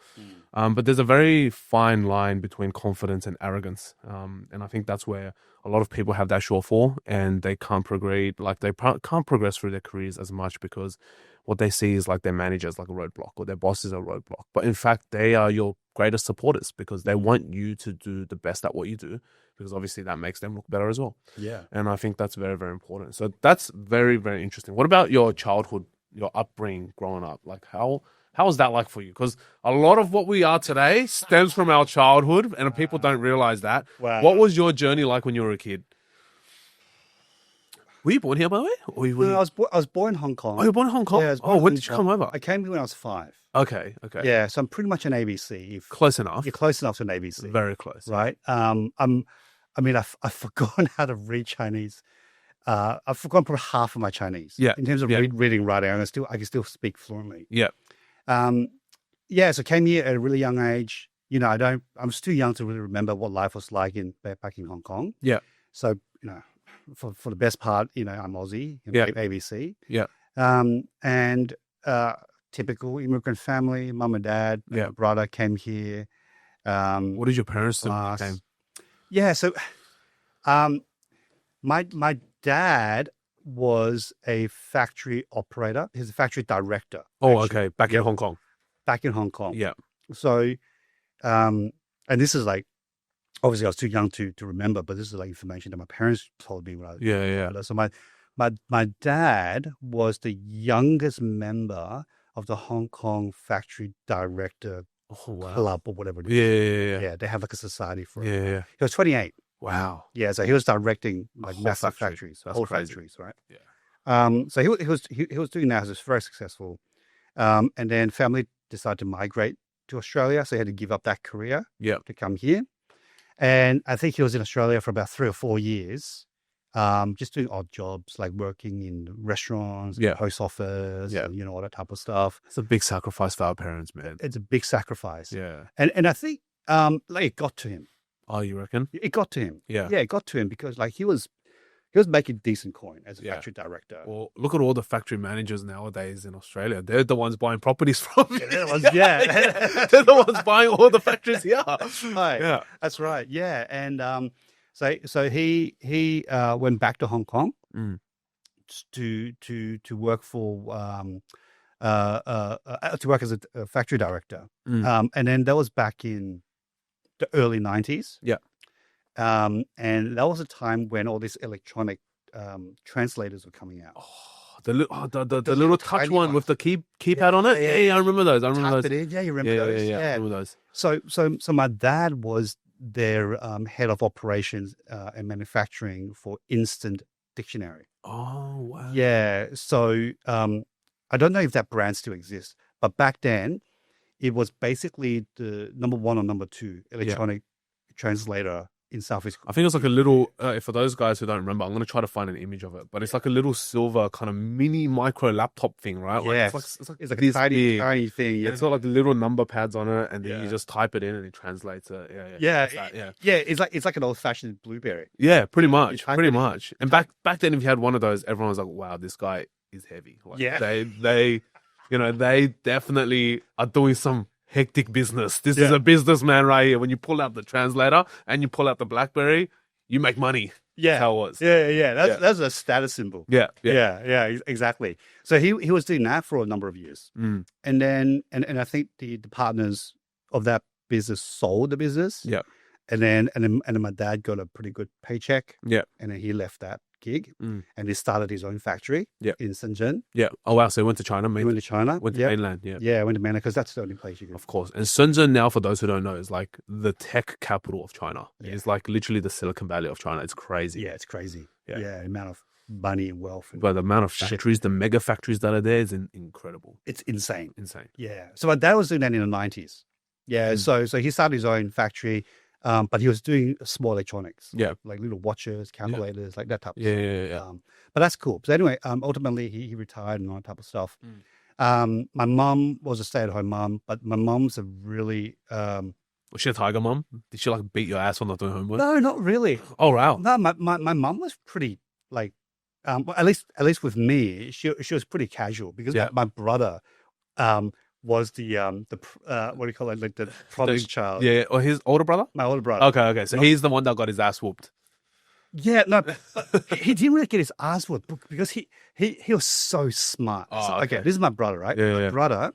But there's a very fine line between confidence and arrogance, and I think that's where a lot of people have that shortfall and they can't progress, like they can't progress through their careers as much because what they see is like their manager is like a roadblock or their boss is a roadblock. But in fact, they are your greatest supporters because they want you to do the best at what you do, because obviously that makes them look better as well. Yeah. And I think that's very, very important. So that's very, very interesting. What about your childhood, your upbringing growing up? Like how was that like for you? Because a lot of what we are today stems from our childhood and people don't realize that. Wow. What was your journey like when you were a kid? Were you born here, by the way? Or no, I was born in Hong Kong. Oh, you were born in Hong Kong? Yeah, when did you come over? I came here when I was 5. Okay. Yeah, so I'm pretty much an ABC. Close enough. You're close enough to an ABC. Very close. Right? I've forgotten how to read Chinese. I've forgotten probably half of my Chinese. Yeah. In terms of reading, writing, I can still speak fluently. Yeah. So came here at a really young age. You know, I'm still young to really remember what life was like back in Hong Kong. Yeah. So, you know, for the best part, you know, I'm Aussie, ABC. Yeah. And typical immigrant family, mum and dad, brother came here. What did your parents do? Yeah. So, my dad was a factory operator. He's a factory director. Oh, actually. Okay. Back in Hong Kong. Back in Hong Kong. Yeah. So, and this is like, obviously I was too young to remember, but this is like information that my parents told me when I was So my dad was the youngest member of the Hong Kong factory director club or whatever it is. Yeah. They have like a society for it. Yeah. He was 28. Wow. Yeah. So he was directing like massive factories, whole factories, right? Yeah. So he was doing that. He was very successful. And then family decided to migrate to Australia. So he had to give up that career to come here. And I think he was in Australia for about 3 or 4 years, just doing odd jobs, like working in restaurants, post office, and, you know, all that type of stuff. It's a big sacrifice for our parents, man. It's a big sacrifice. Yeah. And I think like it got to him. Oh, you reckon? It got to him. Yeah. Yeah, it got to him because like he was he was making decent coin as a Yeah. factory director. Well, look at all the factory managers nowadays in Australia. They're the ones buying properties from you. they're the ones- yeah. They're the ones buying all the factories here. Right. Yeah. That's right. Yeah. And so he went back to Hong Kong Mm. to work for to work as a factory director. Mm. And then that was back in the early 90s. Yeah. And that was a time when all these electronic translators were coming out. Oh, the little touch tiny one with the keypad on it. Yeah, I remember those. I remember Tap those. it in. Yeah, you remember those? Yeah. I remember those. So my dad was their head of operations and manufacturing for Instant Dictionary. Oh, wow. Yeah. So I don't know if that brand still exists, but back then it was basically the number one or number two electronic translator in Southeast. I think it's like a little, for those guys who don't remember, I'm going to try to find an image of it, but it's like a little silver kind of mini micro laptop thing, right? Like, Yeah. it's like It's like a this tiny, big. tiny thing. And Yeah. it's got like the little number pads on it, and then Yeah. you just type it in and it translates it. Yeah, It's that, yeah. Yeah. It's like an old fashioned Blueberry. Yeah, pretty much, type pretty it in. much. And back then, if you had one of those, everyone was like, "Wow, this guy is heavy." Like, Yeah. they, they definitely are doing some hectic business. This is Yeah. a businessman right here. When you pull out the translator and you pull out the BlackBerry, you make money. Yeah. That's how it was. Yeah. That's a status symbol. Yeah. Exactly. So he was doing that for a number of years. Mm. And then and I think the partners of that business sold the business. Yeah. And then my dad got a pretty good paycheck. Yeah. And then he left that gig Mm. and he started his own factory Yeah. in Shenzhen. Yeah. Oh wow. So he went to China, He went to China. went to Yeah. mainland. Yeah. Yeah, went to mainland because that's the only place you can. Of course. And Shenzhen now, for those who don't know, is like the tech capital of China. Yeah. It's like literally the Silicon Valley of China. It's crazy. Yeah, it's crazy. Yeah. Yeah, the amount of money and wealth. And But the amount of Shit. factories, the mega factories that are there is incredible. it's insane. Insane. Yeah. So my dad was doing that in the 90s. Yeah. Mm. So he started his own factory, but he was doing small electronics. Yeah. Like little watches, calculators, like that type of Yeah. stuff. But that's cool. So anyway, ultimately he retired and all that type of stuff. Mm. My mom was a stay-at-home mom, but my mom's a really Was she a tiger mom? Did she like beat your ass for not doing homework? no, not really. Oh wow. No, my mom was pretty like well, at least with me, she was pretty casual because Yeah. my brother was the what do you call it, like the prodigy child. Yeah. Or his older brother? My older brother. Okay. So he's the one that got his ass whooped. Yeah, no, but he didn't really get his ass whooped because he was so smart. Oh, So, okay. this is my brother, right? Yeah, My yeah. brother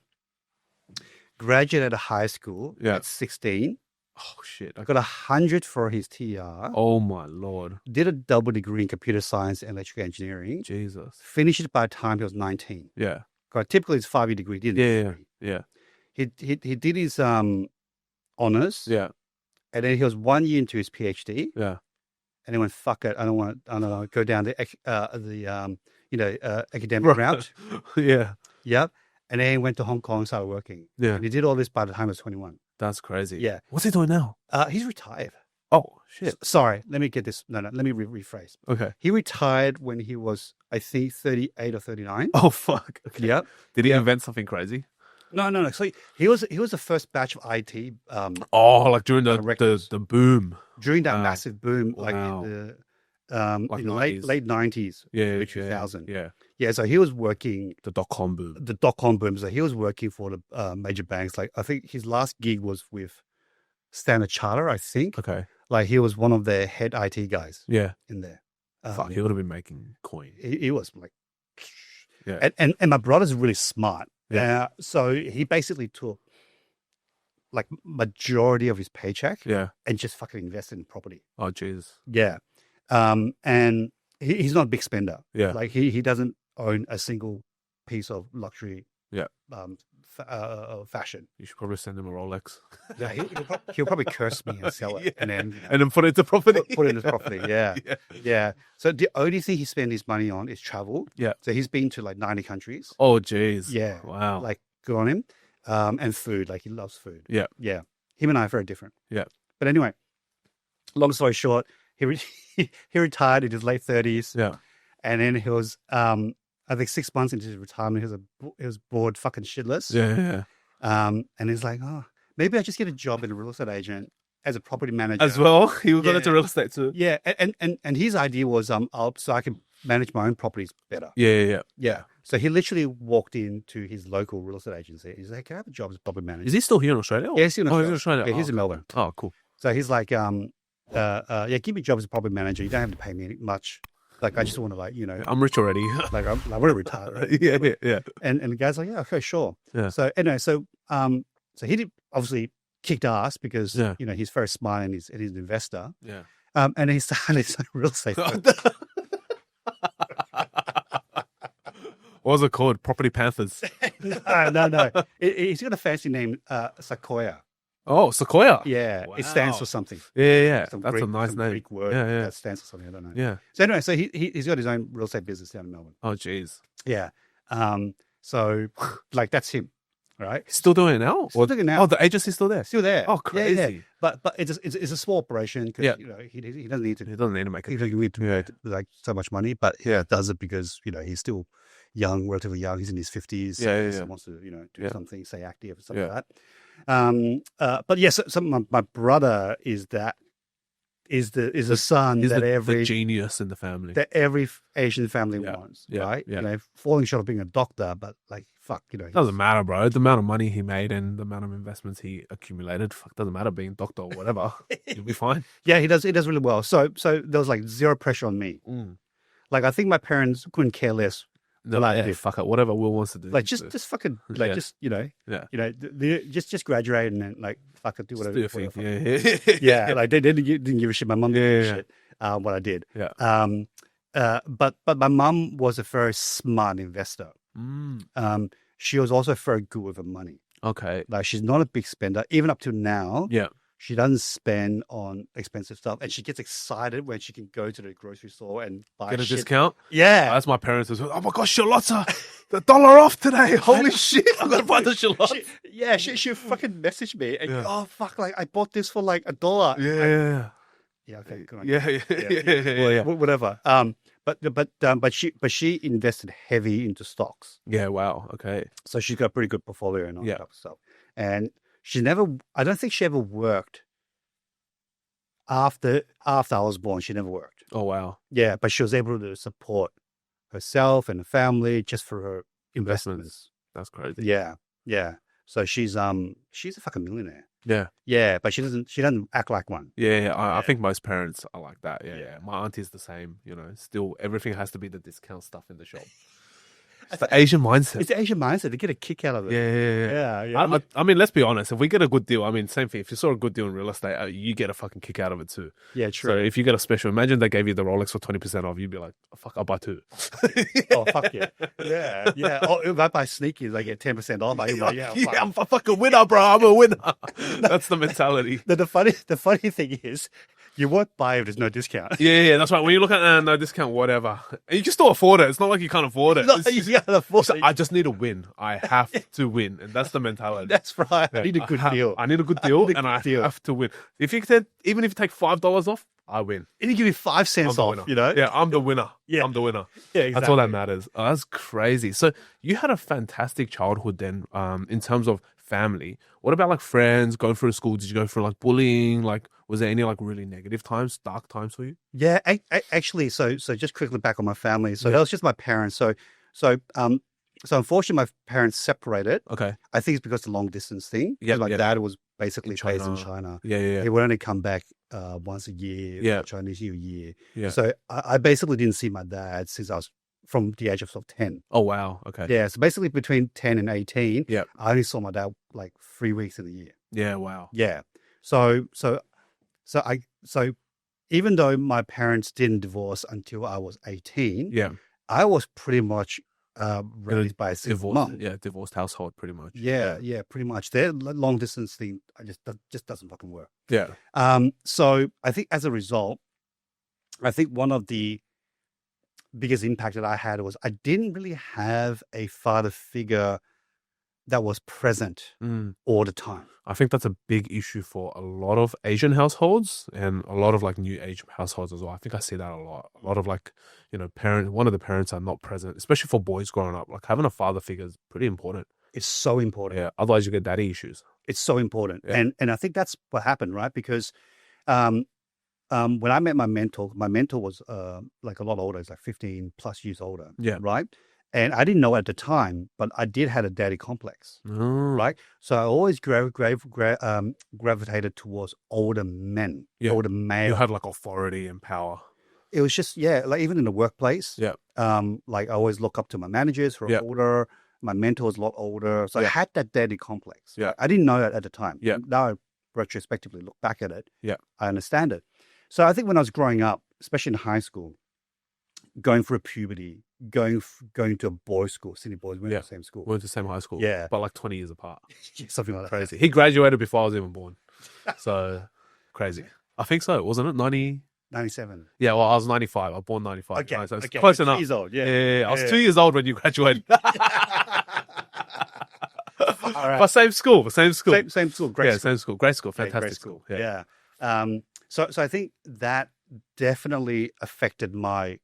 graduated high school Yeah. at 16, Oh shit. got 100 for his TR, Oh my lord. did a double degree in computer science and electrical engineering, Jesus. finished it by the time he was 19. Yeah. Got typically his 5-year degree, didn't he? Yeah. He did his honors, Yeah. and then he was 1 year into his PhD, Yeah. and he went, "Fuck it, I don't want to go down the academic route." Yeah. Yep. And then he went to Hong Kong and started working. Yeah. And he did all this by the time he was 21. That's crazy. Yeah. What's he doing now? He's retired. Oh shit. Sorry, let me get this. No, let me rephrase. Okay. He retired when he was, I think, 38 or 39. Oh fuck. Okay. Yep. Did he Yeah. invent something crazy? No. So he was the first batch of IT Oh, like during the Directors. the boom. during that Wow. massive boom, like Wow. in Like the 90s. late 90s. Yeah. early Yeah. 2000. Yeah. Yeah, so he was working The .com boom. the dot-com boom. So he was working for the major banks. Like I think his last gig was with Standard Charter, I think. Okay. Like he was one of their head IT guys Yeah. in there. Fuck. He would have been making coin. He was like, Yeah. and my brother's really smart. Yeah. So he basically took like majority of his paycheck Yeah. and just fucking invested in property. Oh Jesus. Yeah. And he's not a big spender. Yeah. Like he doesn't own a single piece of luxury. Yeah. Fashion. You should probably send him a Rolex. Yeah, he'll probably curse me and sell it, Yeah. and then And then put it into property. put it in his property. Yeah. Yeah. Yeah. So the only thing he spends his money on is travel. Yeah. So he's been to like 90 countries. Oh jeez. Yeah. Wow. Like good on him. And food. Like he loves food. Yeah. Yeah. Him and I are very different. Yeah. But anyway, long story short, he retired in his late 30s. Yeah. And then he was I think 6 months into his retirement, he was bored fucking shitless. Yeah. And he's like, oh, maybe I just get a job in a real estate agent as a property manager as well. He got Yeah. into real estate too. Yeah, and his idea was so I can manage my own properties better. Yeah. So he literally walked into his local real estate agency. He's like, "Can I have a job as a property manager?" Is he still here in Australia? Yeah, he's in Oh, Australia. he's in Australia. Yeah, he's oh, in Melbourne. Oh, cool. So he's like, yeah, give me a job as a property manager. You don't have to pay me much. Like, I just want to, like, I'm rich already. like, I'm like, we're retired. Right? yeah. And the guy's like, yeah, okay, sure. Yeah. So anyway, so he did obviously kicked ass because he's very smart and he's an investor. Yeah. And he started his own real estate. What was it called? Property Panthers. No. He's got a fancy name, Sequoia. Oh, Sequoia. Yeah, Wow. it stands for something. Yeah. Some That's a nice some name. Greek word Yeah. that stands for something. I don't know. Yeah. So anyway, so he's got his own real estate business down in Melbourne. Oh, jeez. Yeah. So like that's him, right? Still doing it now? Still doing it now. Oh, the agency's still there. Still there. Oh, crazy. Yeah. But it's a small operation because Yeah. he doesn't need to. He doesn't need to make He it. doesn't need to make like so much money, but does it because he's still young, relatively young. He's in his 50s. Yeah. He wants to do something, stay active, something Yeah. like that. But yes, my brother is the son He's that the genius in the family. every Asian family Yeah. wants, Yeah. right? Yeah. Falling short of being a doctor, but like fuck, Doesn't matter, bro. The amount of money he made and the amount of investments he accumulated, doesn't matter being a doctor or whatever. You'll be fine. Yeah, he does really well. So there was like zero pressure on me. Like I think my parents couldn't care less. They're like, yeah, fuck it, whatever Will wants to do. Like just fucking like Yeah. just Yeah. just graduate and then like fuck it, do whatever. Just do your thing. whatever. Yeah. Yeah, like they didn't give a shit. My mum didn't give a Yeah. shit what I did. Yeah. But my mum was a very smart investor. She was also very good with her money. Okay. Like she's not a big spender, even up to now. Yeah. She doesn't spend on expensive stuff, and she gets excited when she can go to the grocery store and buy Get a shit. discount? Yeah, That's my parents as well. Oh my gosh, Charlotta, the $1 off today. Holy shit. I'm going to buy the Charlotte. she fucking messaged me and Yeah. oh fuck, like I bought this for like $1. Yeah. Yeah, okay, good on Yeah. you. Well, yeah. Whatever. But she invested heavy into stocks, Yeah. Wow. Okay. so she's got a pretty good portfolio and all Yeah. that type of stuff. And I don't think she ever worked after I was born. She never worked. Oh, wow. Yeah, but she was able to support herself and her family just for her investments. That's crazy. Yeah. So she's a fucking millionaire. Yeah. Yeah, but she doesn't act like one. Yeah. I think most parents are like that. Yeah. My auntie's the same, still everything has to be the discount stuff in the shop. It's the Asian mindset. It's the Asian mindset. They get a kick out of it. Yeah. I mean, let's be honest. If we get a good deal, I mean, same thing. If you saw a good deal in real estate, you get a fucking kick out of it too. Yeah, true. So if you get a special, imagine they gave you the Rolex for 20% off, you'd be like, oh, fuck, I'll buy two. Oh, fuck yeah. Yeah. Oh, if I buy sneakers, I get 10% off. I'm like, yeah, I'm a fucking winner, bro. I'm a winner. That's the mentality. The funny thing is, you won't buy if there's no discount. Yeah, that's right. When you look at no discount, whatever, and you can still afford it. It's not like you can't afford it. No, It's just- you can't afford it. I just need to win. I have to win, and that's the mentality. That's right. I Yeah, need a good deal. I need a good deal, need a and I good deal. have to win. Even if you take $5 off, I win. And you give me 5 I'm cents the off, winner. Yeah, I'm the winner. Yeah. I'm the winner. Yeah, exactly. That's all that matters. Oh, that's crazy. So you had a fantastic childhood then, in terms of family. What about like friends going through school? Did you go through like bullying? Like, was there any like really negative times, dark times for you? Yeah, actually, so just quickly back on my family. So that was just my parents. So unfortunately, my parents separated. Okay. I think it's because of the long distance thing. Yeah, My yeah. dad was basically In based in China. China. Yeah. He would only come back once a year. Yeah. Chinese New Year. Yeah. So I basically didn't see my dad since I was from the age of sort of 10. Oh, wow. Okay. Yeah. So basically between 10 and 18, Yeah. I only saw my dad like 3 weeks in a year. Yeah. Wow. Yeah. So even though my parents didn't divorce until I was 18, Yeah. I was pretty much raised by a single Divorced. mom. Yeah. Divorced household, pretty much. Yeah, pretty much. Their long distance thing, just doesn't fucking work. Yeah. So I think as a result, I think one of the biggest impact that I had was I didn't really have a father figure that was present all the time. I think that's a big issue for a lot of Asian households and a lot of like new age households as well. I think I see that a lot. A lot of like, one of the parents are not present, especially for boys growing up. Like having a father figure is pretty important. It's so important. Yeah. Otherwise you get daddy issues. It's so important. Yeah. And I think that's what happened, right? Because when I met my mentor was like a lot older. It's like 15 plus years older. Yeah. Right. And I didn't know at the time, but I did have a daddy complex. Oh. Right. So I always gravitated towards older men, Yeah. older You male. had like authority and power. It was just, like even in the workplace, Yeah. like I always look up to my managers who are Yeah. older. My mentor was a lot older. So I Yeah. had that daddy complex. Yeah. Right? I didn't know that at the time. Yeah. Now I retrospectively look back at it. Yeah. I understand it. So I think when I was growing up, especially in high school, going through puberty, going to a boys' school, Sydney boys, we went Yeah. to the same school. We went to the same high school. Yeah. But like 20 years apart. Something like that. Crazy. He graduated before I was even born. So crazy. I think so, wasn't it? 90? 97. Yeah, well, I was 95. I was born 95. Okay. So it's Okay. close 2 enough. years old. Yeah, Yeah. I was 2 years old when you graduated. All right. But same school. Same school. Same school. Great Yeah, school. same school. Great school. Yeah, Fantastic great school. Yeah. So I think that definitely affected my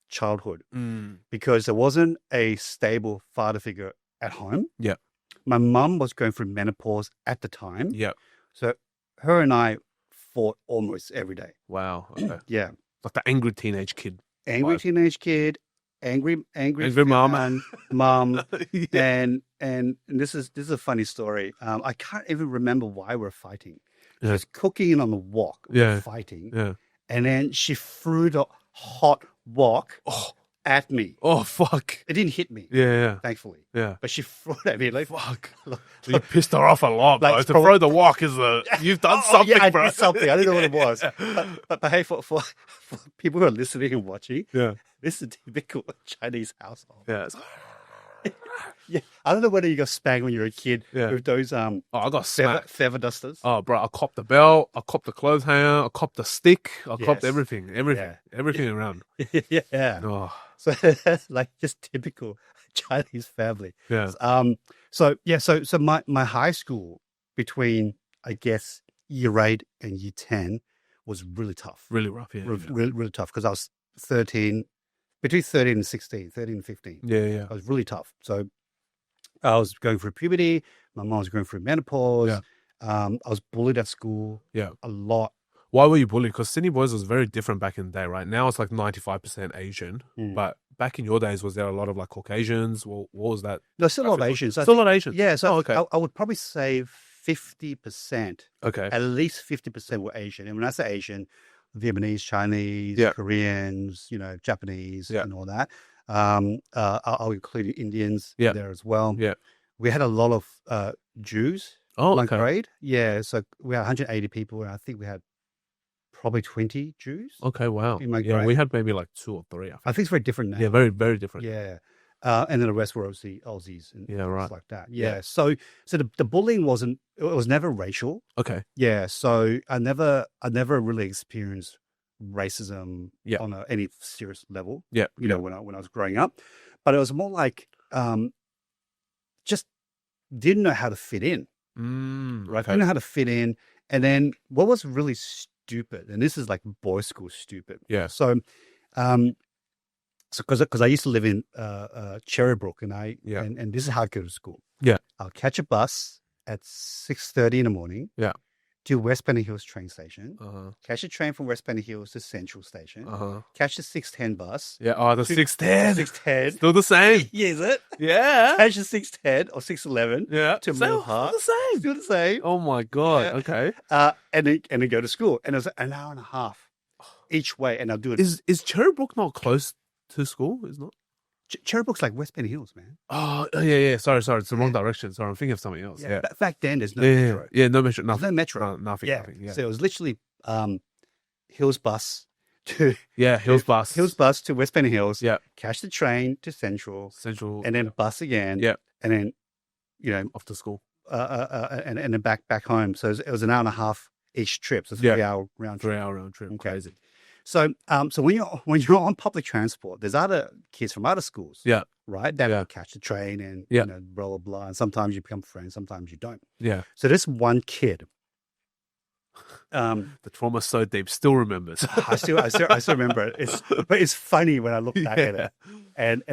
childhood because there wasn't a stable father figure at home. Yeah. My mum was going through menopause at the time. Yeah. So her and I fought almost every day. Wow. Okay. Yeah. Like the angry teenage kid. Angry Vibe. teenage kid, angry mom. mom. Yeah. And this is a funny story. I can't even remember why we're fighting. Yeah. She was cooking on the wok, Yeah. fighting. Yeah. And then she threw the hot wok Oh. at me. Oh, fuck. It didn't hit me, Yeah. thankfully. Yeah. But she threw it at me like, Fuck. look, You pissed her off a lot, Like, bro. it's To probably- throw the wok is you've done something, yeah, I bro. did something. I didn't know what it was. But hey, for people who are listening and watching, Yeah. this is a typical Chinese household. Yeah. Yeah, I don't know whether you got spanked when you were a kid Yeah. with those Oh, I got smacked. feather dusters. Oh, bro, I copped the belt. I copped the clothes hanger. I copped the stick. I copped Yes. everything. Yeah. Everything around. Yeah. Oh, So like just typical Chinese family. yeah. So my high school between I guess year 8 and year 10 was really tough. Really rough, yeah. Really tough because I was 13, between 13 and 16, 13 and 15. Yeah, yeah. I was really tough. So I was going through puberty. My mom was going through menopause. Yeah. I was bullied at school Yeah. a lot. Why were you bullied? Because Sydney boys was very different back in the day, right? Now it's like 95% Asian. Mm. But back in your days, was there a lot of like Caucasians? What was that? There's still a lot of Asians. I Still a think- lot of Asians? Yeah, so Oh, okay. I would probably say 50%, Okay. at least 50% were Asian. And when I say Asian, Vietnamese, Chinese, Yeah. Koreans, Japanese, Yeah. and all that. I'll include Indians Yeah. there as well. Yeah. We had a lot of Jews Oh, in my okay. grade. Yeah, so we had 180 people, and I think we had probably 20 Jews. Okay, wow. In my Yeah, grade. we had maybe like 2 or 3. I think. I think it's very different now. Yeah, very, very different. Yeah. And then the rest were Aussies and Yeah, things right. like that. Yeah. Yeah. So the bullying it was never racial. Okay. Yeah. So I never really experienced racism Yeah. on any serious level, Yeah. when I was growing up. But it was more like just didn't know how to fit in. Right. Okay. Didn't know how to fit in. And then what was really stupid, and this is like boys' school stupid. Yeah. So because I used to live in Cherrybrook, and this is how I go to school. Yeah. I'll catch a bus at 6:30 in the morning. Yeah. To West Benny Hills train station. Uh-huh. Catch a train from West Benny Hills to Central Station. Uh-huh. Catch the 6:10 bus. Yeah. Oh, the to- 610. 6:10. Still the same. Yeah, is it? Yeah. Catch the 6:10 or 6:11. Yeah. To Still Mill Park. the same. Still the same. Oh my God. Yeah. Okay. And then go to school, and it was an hour and a half each way, and I'll do it. Is Cherrybrook not close to school? Is not? Cherrybrook's like West Benny Hills, man. Oh, yeah. Sorry. It's the wrong direction. Sorry, I'm thinking of something else. Yeah. Back then, there's no Yeah. metro. Yeah. No metro. There's Nothing. no metro. No, nothing. Yeah. Nothing. Yeah. So it was literally Hills bus to Yeah. Hills bus. Hills bus to West Benny Hills. Yeah. Catch the train to Central, Central. and then bus again. Yeah. And then Off to school. and then back home. So it was an hour and a half each trip. So it's a Yeah. 3-hour round trip. 3-hour round trip. Okay. Crazy. So when you're on public transport, there's other kids from other schools. Yeah. Right. That Yeah. will catch the train and Yeah. blah blah blah. And sometimes you become friends, sometimes you don't. Yeah. So this one kid. The trauma's so deep. Still remembers. I still remember it. But it's funny when I look back at it. And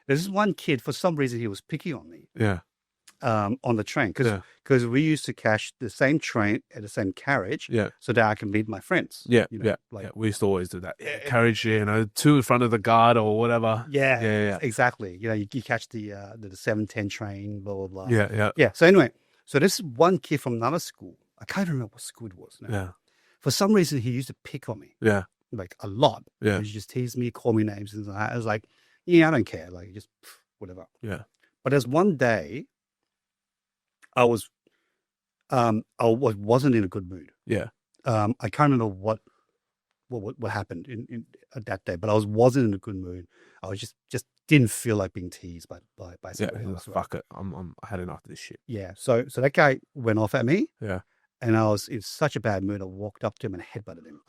there's this one kid, for some reason he was picking on me. Yeah. on the train Yeah. because we used to catch the same train at the same carriage, Yeah. so that I can meet my friends. Yeah. you know, Yeah. like Yeah. We used to always do that. Yeah. Carriage, you know, two in front of the guard or whatever. yeah, Yeah. exactly. You know, you catch the 7:10 train, blah blah blah. Yeah. Yeah. Yeah. So anyway, so this one kid from another school, I can't remember what school it was now. Yeah. For some reason, he used to pick on me Yeah. like a lot. Yeah. He just tease me, call me names, and I was like, yeah, I don't care, like just whatever. Yeah. But there's one day, I wasn't in a good mood. Yeah. I can't remember what happened in that day, but I wasn't in a good mood. I was just didn't feel like being teased by Yeah. someone He's like, else. Right? fuck it. I had enough of this shit. Yeah. So that guy went off at me. Yeah. And I was in such a bad mood. I walked up to him and headbutted him.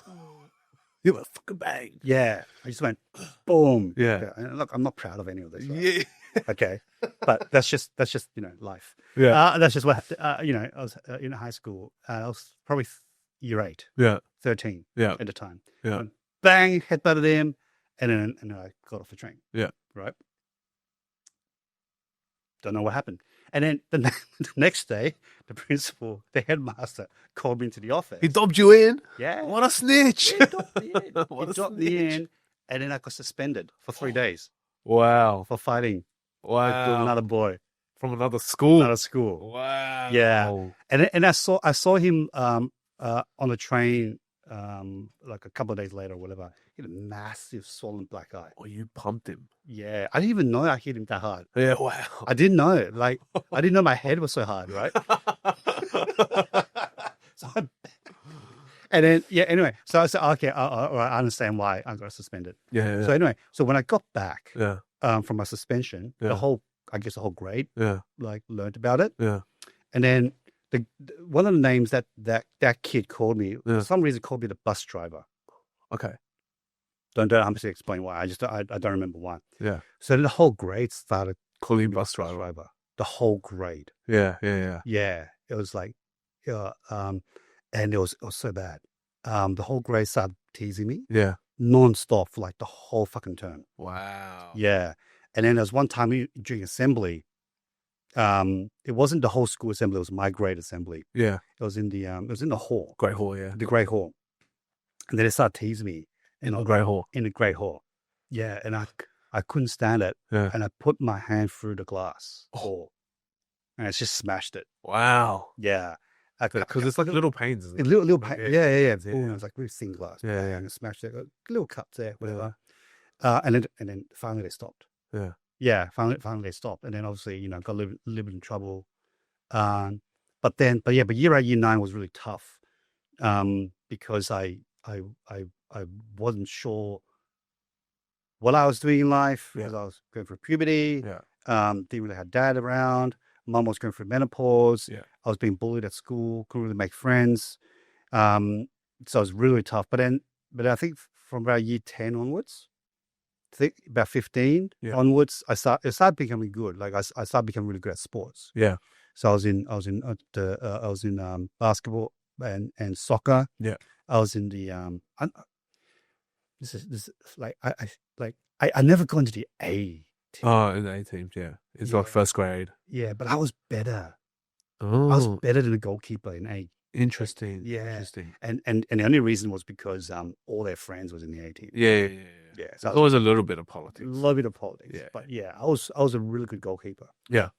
You were fucking bang. Yeah. I just went boom. Yeah. And look, I'm not proud of any of this. Right? Yeah. Okay. But that's just life. Yeah. That's just what I was in high school. I was probably year 8, Yeah. 13 Yeah. at the time. Yeah. And bang, headbutted him, and then I got off the train. Yeah. Right. Don't know what happened. And then the next day, the principal, the headmaster, called me into the office. He dobbed you in. Yeah. What a snitch. Yeah, he dropped me in. What He a dropped me snitch. in, and then I got suspended for 3 days Wow. for fighting with Wow. another boy, From another school. another school. Wow. Yeah. And I saw him on the train like a couple of days later or whatever. He had a massive swollen black eye. Oh, you pumped him. Yeah, I didn't even know I hit him that hard. Yeah. Wow. I didn't know it. Like I didn't know my head was so hard, right? So and then anyway, so I said, okay, I understand why I got suspended. Yeah. So anyway, so when I got back Yeah. from my suspension, Yeah. the whole grade Yeah. like learned about it, Yeah. and then one of the names that kid called me Yeah. for some reason called me the bus driver. Okay. Don't 100% explain why. I don't remember why. Yeah. So the whole grade started Calling you calling me bus driver. The whole grade. Yeah. Yeah. Yeah, it was like, and it was so bad. The whole grade started teasing me Yeah. non-stop for like the whole fucking term. Wow. Yeah, and then there was one time during assembly. It wasn't the whole school assembly; it was my grade assembly. Yeah. It was in the hall, Great hall. Yeah. the grade hall, and then they started teasing me In the great hall. in the grade hall. Yeah, and I couldn't stand it, Yeah. and I put my hand through the glass Oh. door, and it's just smashed it. Wow. Yeah, Because it's like little pains. Isn't it? little pain. Yeah. Yeah. Yeah. Boom, it was like really thin glass. Yeah, Bang, yeah. and smashed it. Little cuts there, whatever. And then finally they stopped. Yeah. Yeah, finally they stopped, and then obviously got a little bit in trouble. But year 8, year 9 was really tough. Because I wasn't sure what I was doing in life because I was going through puberty. Yeah. Didn't really have dad around. Mom was going through menopause. Yeah. I was being bullied at school. Couldn't really make friends. So it was really tough. But I think from about year 10 onwards, I think about 15 Yeah. onwards, it started becoming good. Like I started becoming really good at sports. Yeah. So I was in basketball and soccer. Yeah. I was in the this is like I never got into the A team. Oh, in the A teams. Yeah. It's like Yeah. first grade. Yeah, but I was better. Oh, I was better than the goalkeeper in A. interesting. Yeah. Interesting. And the only reason was because all their friends was in the A team. Yeah. Yeah. So There's always a little bit of a politics. little bit of politics. Yeah. But yeah, I was a really good goalkeeper. Yeah.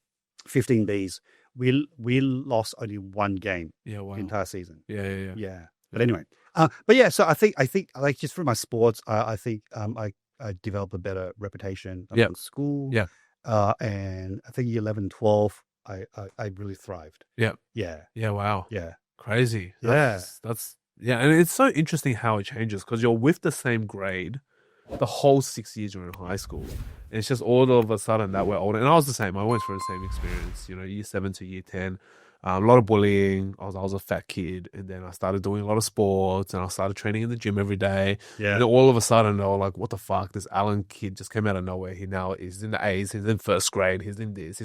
15 Bs. We lost only one game Yeah. Wow. the entire season. Yeah. Yeah. But anyway, but yeah, so I think like just through my sports, I think I developed a better reputation Yeah. in school. Yeah. And I think year 11, 12, I really thrived. Yeah. Yeah. Yeah. Wow. Yeah. Crazy. Yeah. That's yeah. And it's so interesting how it changes because you're with the same grade the whole 6 years you're in high school. And it's just all of a sudden that we're older. And I was the same. I went through the same experience, year 7 to year 10. A lot of bullying. I was a fat kid. And then I started doing a lot of sports and I started training in the gym every day. Yeah. And then all of a sudden they were like, what the fuck? This Alan kid just came out of nowhere. He's in the A's. He's in first grade. He's in this.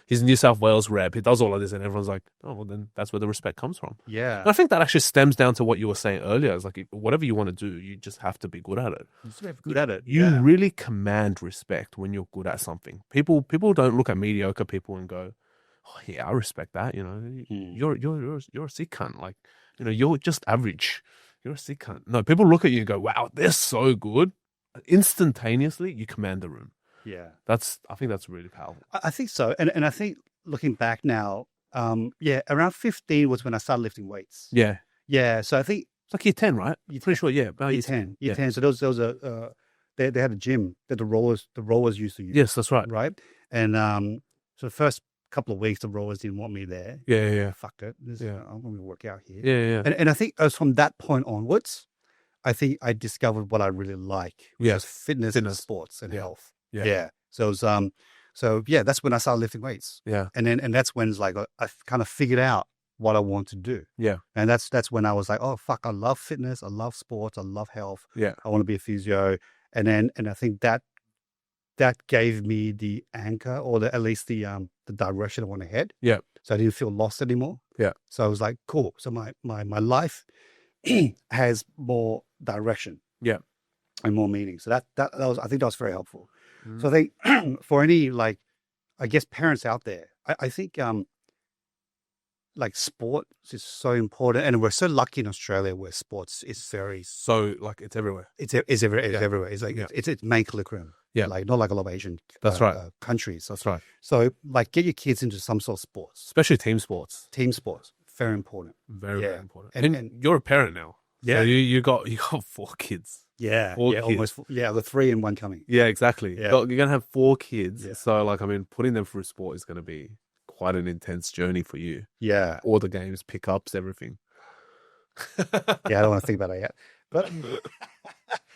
He's New South Wales rep. He does all of this. And everyone's like, oh, well, then that's where the respect comes from. Yeah. And I think that actually stems down to what you were saying earlier. It's like whatever you want to do, you just have to be good at it. You just have to be good at it. You Yeah. really command respect when you're good at something. People don't look at mediocre people and go, oh, yeah, I respect that. You know, Hmm. you're a sick cunt. Like, you know, you're just average. You're a sick cunt. No, people look at you and go, wow, they're so good. Instantaneously, you command the room. Yeah. I think that's really powerful. I think so. And I think looking back now, around 15 was when I started lifting weights. Yeah. Yeah. So I think It's like year 10, right? Year Pretty sure, yeah. About year 10. Year Yeah. 10. So there was they had a gym that the rowers used to use. Yes, that's right. Right. And so the first couple of weeks, the rowers didn't want me there. Yeah. Fucked it. Yeah. I'm going to work out here. Yeah. And I think as from that point onwards, I think I discovered what I really like, which Yeah. is fitness, and sports and Yeah. health. Yeah. Yeah. So it was, that's when I started lifting weights. Yeah. And that's when it's like I kind of figured out what I want to do. Yeah. And that's when I was like, oh fuck, I love fitness, I love sports, I love health. Yeah. I want to be a physio. And I think that gave me the anchor, or at least the direction I want to head. Yeah. So I didn't feel lost anymore. Yeah. So I was like, cool. So my life has more direction. Yeah. And more meaning. So that was, I think that was very helpful. Mm. So I think for any, like, I guess parents out there, I think like sports is so important, and we're so lucky in Australia where sports is very, So, like, it's everywhere. it's everywhere. It's like it's main curriculum. Yeah. Like not like a lot of Asian That's right. countries. That's right. So like get your kids into some sort of sports, Especially team sports. team sports, very important. Very, Yeah. very important. And- And you're a parent now. Yeah. So you got 4 kids. Yeah, Four yeah, kids. almost. Yeah, the 3 and 1 coming. Yeah, exactly. Yeah. You're going to have 4 kids. Yeah. So, like, I mean, putting them through sport is going to be quite an intense journey for you. Yeah, All the games, pickups, everything. yeah. I don't want to think about it yet, but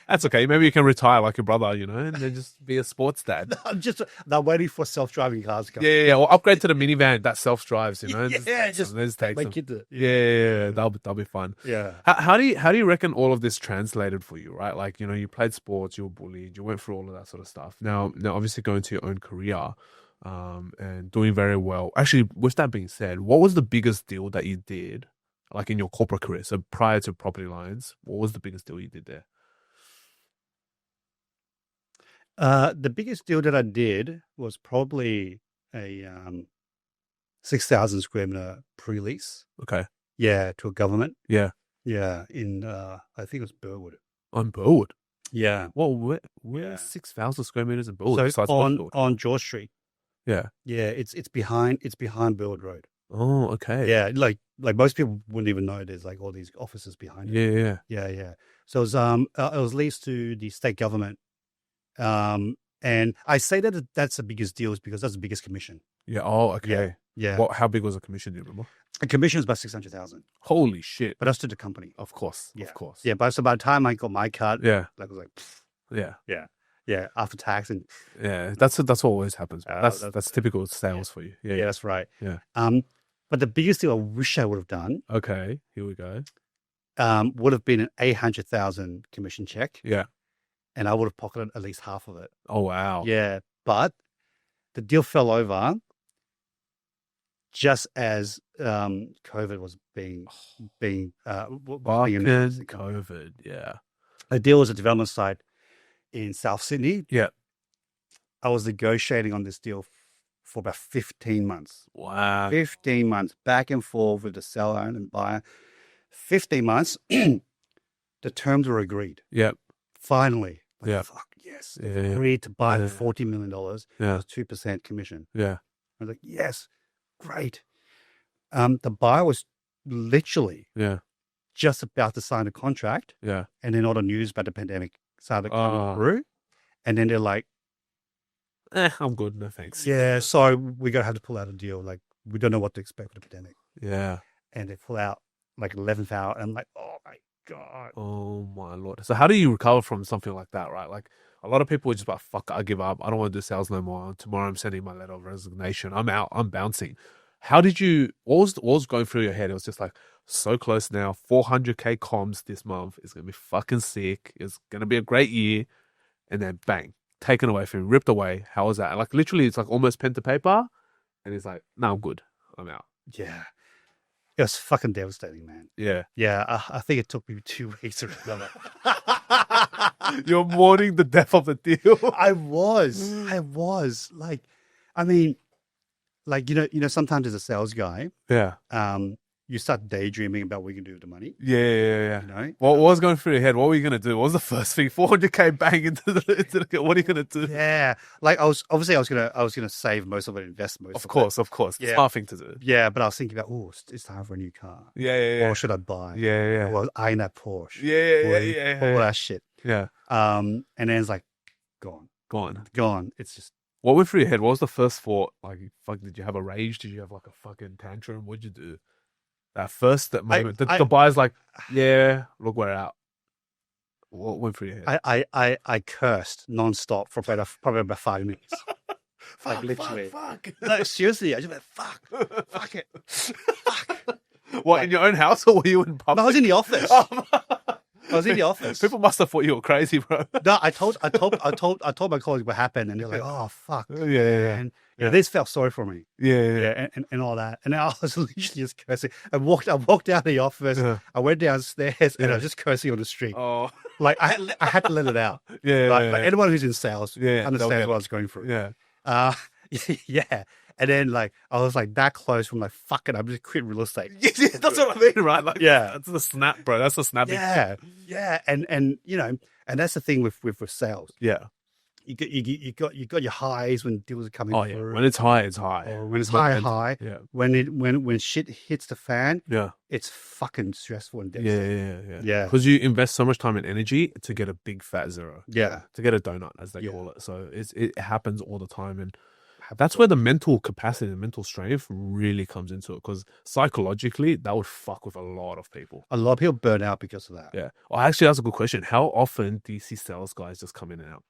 That's okay. Maybe you can retire like your brother, you know, and then just be a sports dad. I'm waiting for self-driving cars to come. Yeah. Or upgrade to the minivan that self-drives, you know. Yeah, just take my some. kid to. Yeah. That'll be fun. Yeah. How do you reckon all of this translated for you, right? Like, you know, you played sports, you were bullied, you went through all of that sort of stuff. Now obviously going to your own career, and doing very well. Actually, with that being said, what was the biggest deal that you did, like in your corporate career? So prior to Property Lines, what was the biggest deal you did there? The biggest deal that I did was probably a 6,000 square meter pre-lease. Okay. Yeah, to a government. Yeah. Yeah, in I think it was Burwood. On Burwood. Yeah. Well, where Yeah. 6,000 square meters in Burwood? So besides on Westfield? George Street. Yeah. Yeah, it's behind Burwood Road. Oh, okay. Yeah, like most people wouldn't even know there's like all these offices behind it. Yeah. Yeah. So it was leased to the state government. And I say that that's the biggest deal is because that's the biggest commission. Yeah. Oh, okay. Yeah. How big was the commission? Do you remember? The commission was about 600,000, Holy shit. but that's to the company. Of course. Yeah. Of course. Yeah, but so by the time I got my cut, Yeah. like I was like, pfft, Yeah. yeah, after tax and Yeah. That's what always happens. that's- That's typical sales for you. yeah, Yeah. that's right. Yeah. But the biggest deal I wish I would have done Okay. Here we go. would have been an 800,000 commission check, Yeah. and I would have pocketed at least half of it. Oh, wow. Yeah, but the deal fell over just as COVID was being Fucking announced. COVID. Yeah. The deal was a development site in South Sydney. Yeah. I was negotiating on this deal for about 15 months. Wow. 15 months back and forth with the seller and buyer. 15 months, the terms were agreed. Yeah. Finally. Like, Yeah. fuck, yes. Yeah. Agreed to buy Yeah. for $40 million. Yeah. 2% commission. Yeah. I was like, yes, great. The buyer was literally Yeah. just about to sign a contract, Yeah. and then all the news about the pandemic started coming Ah. through. And then they're like, I'm good. No thanks. yeah, sorry, we're going to have to pull out a deal. Like, we don't know what to expect for the pandemic. Yeah. And they pull out like 11th hour. And I'm like, oh my God. Oh my Lord. So how do you recover from something like that, right? Like a lot of people are just like, fuck, I give up. I don't want to do sales no more. Tomorrow I'm sending my letter of resignation. I'm out. I'm bouncing. How did you, what was going through your head? It was just like, so close now. 400K comms this month. It's going to be fucking sick. It's going to be a great year. And then bang, taken away from him, ripped away. How was that? Like literally, it's like almost pen to paper. And he's like, no, I'm good. I'm out. Yeah. It was fucking devastating, man. Yeah. Yeah. I think it took me 2 weeks to recover. You're mourning the death of the deal. I was like, I mean, like, sometimes as a sales guy, Yeah. you start daydreaming about what you can do with the money. Yeah. You know? What was going through your head? What were you going to do? What was the first thing? 400K bang into the what are you going to do? Yeah. Like I was gonna save most of it, invest most Of course. Yeah. Smart thing to do. Yeah, but I was thinking about, it's time for a new car. Yeah. What should I buy? Yeah. Well, eyeing that Porsche. Yeah. All that shit. Yeah. And then it's like, gone. It's just, What went through your head? What was the first thought? Like, fuck, did you have a rage? Did you have like a fucking tantrum? What'd you do? That moment. The buyer's like, yeah, look, we're out. What went through your head? I cursed nonstop for probably about 5 minutes. Like literally. Fuck. No, seriously, I just went, fuck it. Fuck. What, in your own house or were you in public? No, I was in the office. I was in the office. People must have thought you were crazy, bro. No, I told my colleagues what happened, and they're like, "Oh, fuck." Yeah. And they just felt sorry for me. Yeah. And all that. And I was literally just cursing. I walked out of the office. Yeah. I went downstairs, and I was just cursing on the street. Oh. Like I had to let it out. Like anyone who's in sales understands what I was going through. Yeah. Yeah. And then like I was like that close from like, fuck it, I'm just quit real estate. Yeah, that's what I mean, right? Like, Yeah. That's the snap, bro. That's the snapping. Yeah. And and that's the thing with sales. Yeah. You got your highs when deals are coming through. When it's high, it's high. Or when it's high. Yeah. When shit hits the fan, Yeah. it's fucking stressful and devastating. Yeah. Because you invest so much time and energy to get a big fat zero. Yeah. To get a donut, as they call it. So it happens all the time. And that's where the mental capacity and mental strength really comes into it. Because psychologically, that would fuck with a lot of people. A lot of people burn out because of that. Yeah. Well, actually, that's a good question. How often do you see sales guys just come in and out?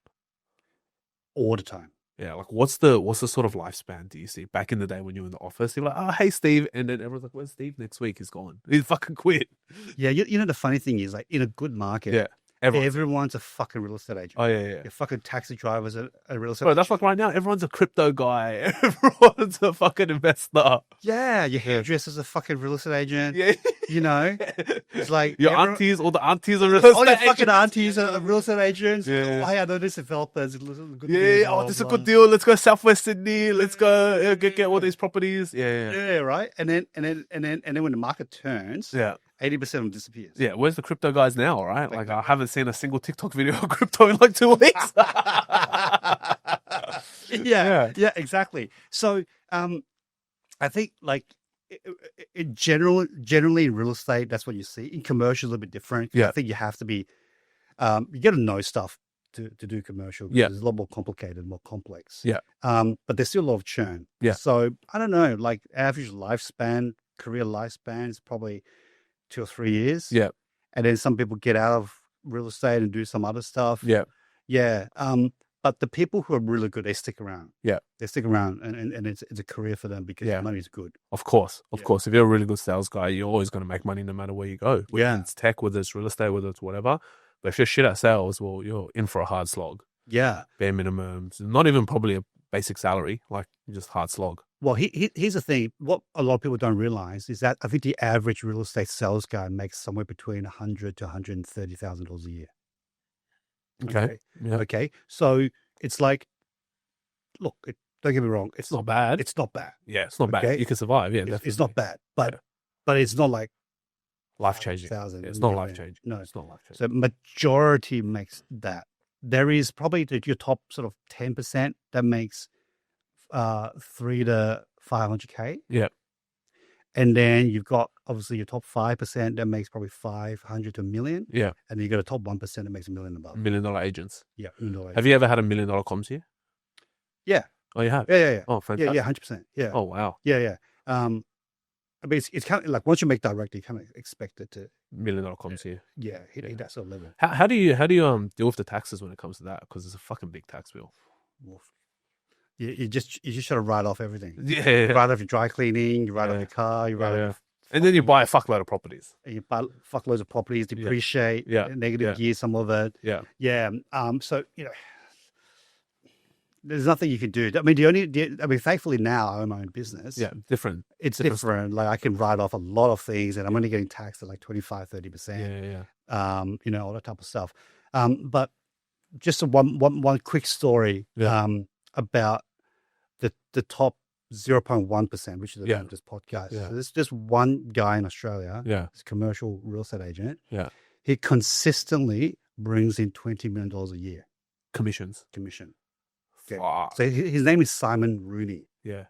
All the time. Yeah, like what's the sort of lifespan do you see? Back in the day when you were in the office, you're like, oh, hey, Steve. And then everyone's like, where's Steve next week? He's gone. He's fucking quit. Yeah, the funny thing is, like, in a good market, everyone's a fucking real estate agent. Oh, yeah. Your fucking taxi drivers are a real estate Bro, agent. that's like right now, everyone's a crypto guy. Everyone's a fucking investor. Yeah, your hairdresser's a fucking real estate agent. Yeah. It's like your aunties, all the aunties are real estate all your agents. fucking aunties are real estate agents. Yeah. Oh, I know this developers. Good Yeah, oh, this is a good deal. Let's go Southwest Sydney. Let's go get all these properties. Yeah, right. And then when the market turns, 80% of them disappears. Yeah, where's the crypto guys now? Right, like I haven't seen a single TikTok video of crypto in like 2 weeks. Yeah, exactly. So, I think like in generally in real estate, that's what you see. In commercial, a little bit different. I think you have to be, you got to know stuff to do commercial. Yeah, it's a lot more complicated, more complex. Yeah, but there's still a lot of churn. Yeah. So I don't know, like average career lifespan is probably 2 or 3 years. Yeah, and then some people get out of real estate and do some other stuff. Yeah. But the people who are really good, they stick around. Yeah. They stick around and it's a career for them because the money is good. Of course. If you're a really good sales guy, you're always going to make money no matter where you go. Whether it's tech, whether it's real estate, whether it's whatever. But if you're shit at sales, well, you're in for a hard slog. Yeah. Bare minimums. Not even probably a basic salary, like just hard slog. Well, here's the thing. What a lot of people don't realize is that I think the average real estate sales guy makes somewhere between $100,000 to $130,000 a year. Okay. Yeah. Okay. So it's like, look, don't get me wrong. It's not bad. It's not bad. Yeah, it's not bad. You can survive. Yeah, definitely. It's not bad, but it's not like life-changing. It's not life-changing. No, it's not life-changing. So majority makes that. There is probably your top sort of 10% that makes 3 to 500K. Yeah. And then you've got obviously your top 5% that makes probably 500 to $1 million. Yeah. And then you got a top 1% that makes $1 million above. $1 million agents. Yeah. $1 million. Have you ever had $1 million comms here? Yeah. Oh, you have? Yeah. Oh, fantastic. Yeah, 100%. Yeah. Oh, wow. Yeah. I mean, it's kind of like once you make directly, you kind of expect it to $1 million comms here. Yeah, hit that sort of level. How do you deal with the taxes when it comes to that? Because it's a fucking big tax bill. You just try to write off everything. Yeah. You write off your dry cleaning, you write off your car, you write off. And then you buy a fuckload of properties. And you buy fuckloads of properties, depreciate, negative gear some of it. Yeah. So, there's nothing you can do. I mean, thankfully now I own my own business. Yeah, different. It's different. Like I can write off a lot of things and I'm only getting taxed at like 25, 30%. Yeah. All that type of stuff. But just one quick story about the top 0.1%, which is the Yeah. name of this podcast. Yeah. So there's just one guy in Australia, Yeah. this commercial real estate agent. Yeah. He consistently brings in $20 million a year Commissions. commission. Okay. Fuck. So his name is Simon Rooney. Yeah.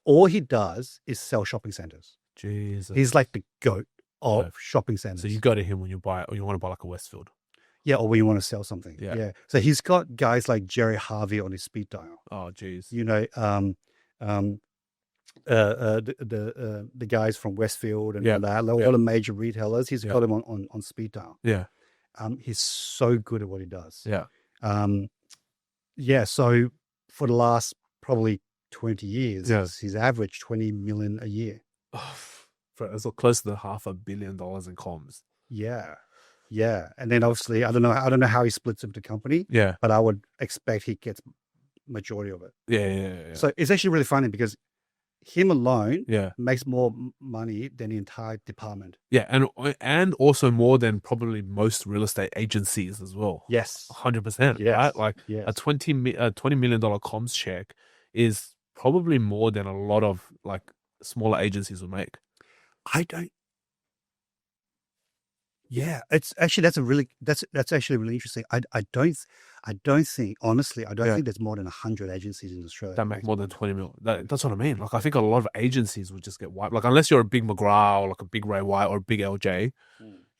All he does is sell shopping centers. Jesus. He's like the goat of Yeah. shopping centers. So you go to him when you buy, or you want to buy like a Westfield. Yeah, or when you want to sell something. Yeah. Yeah. So he's got guys like Jerry Harvey on his speed dial. Oh, geez. You know, the guys from Westfield and Yeah. all that, all the major retailers. He's got him on speed dial. Yeah. He's so good at what he does. Yeah. Yeah. So for the last probably 20 years, Yeah. he's averaged 20 million a year. It's close to $500 million in comms. Yeah. Yeah. And then obviously, I don't know how he splits up the company, Yeah. but I would expect he gets majority of it. Yeah. So it's actually really funny because him alone Yeah. makes more money than the entire department. Yeah. And also more than probably most real estate agencies as well. Yes. 100%. Yes. Right? Like Yes. a $20 million comms check is probably more than a lot of like smaller agencies will make. I don't. Yeah, it's actually that's actually really interesting. I don't think honestly think there's more than 100 agencies in Australia That make more than 20 mil. That's what I mean. Like I think a lot of agencies would just get wiped. Like unless you're a big McGrath or like a big Ray White or a big LJ,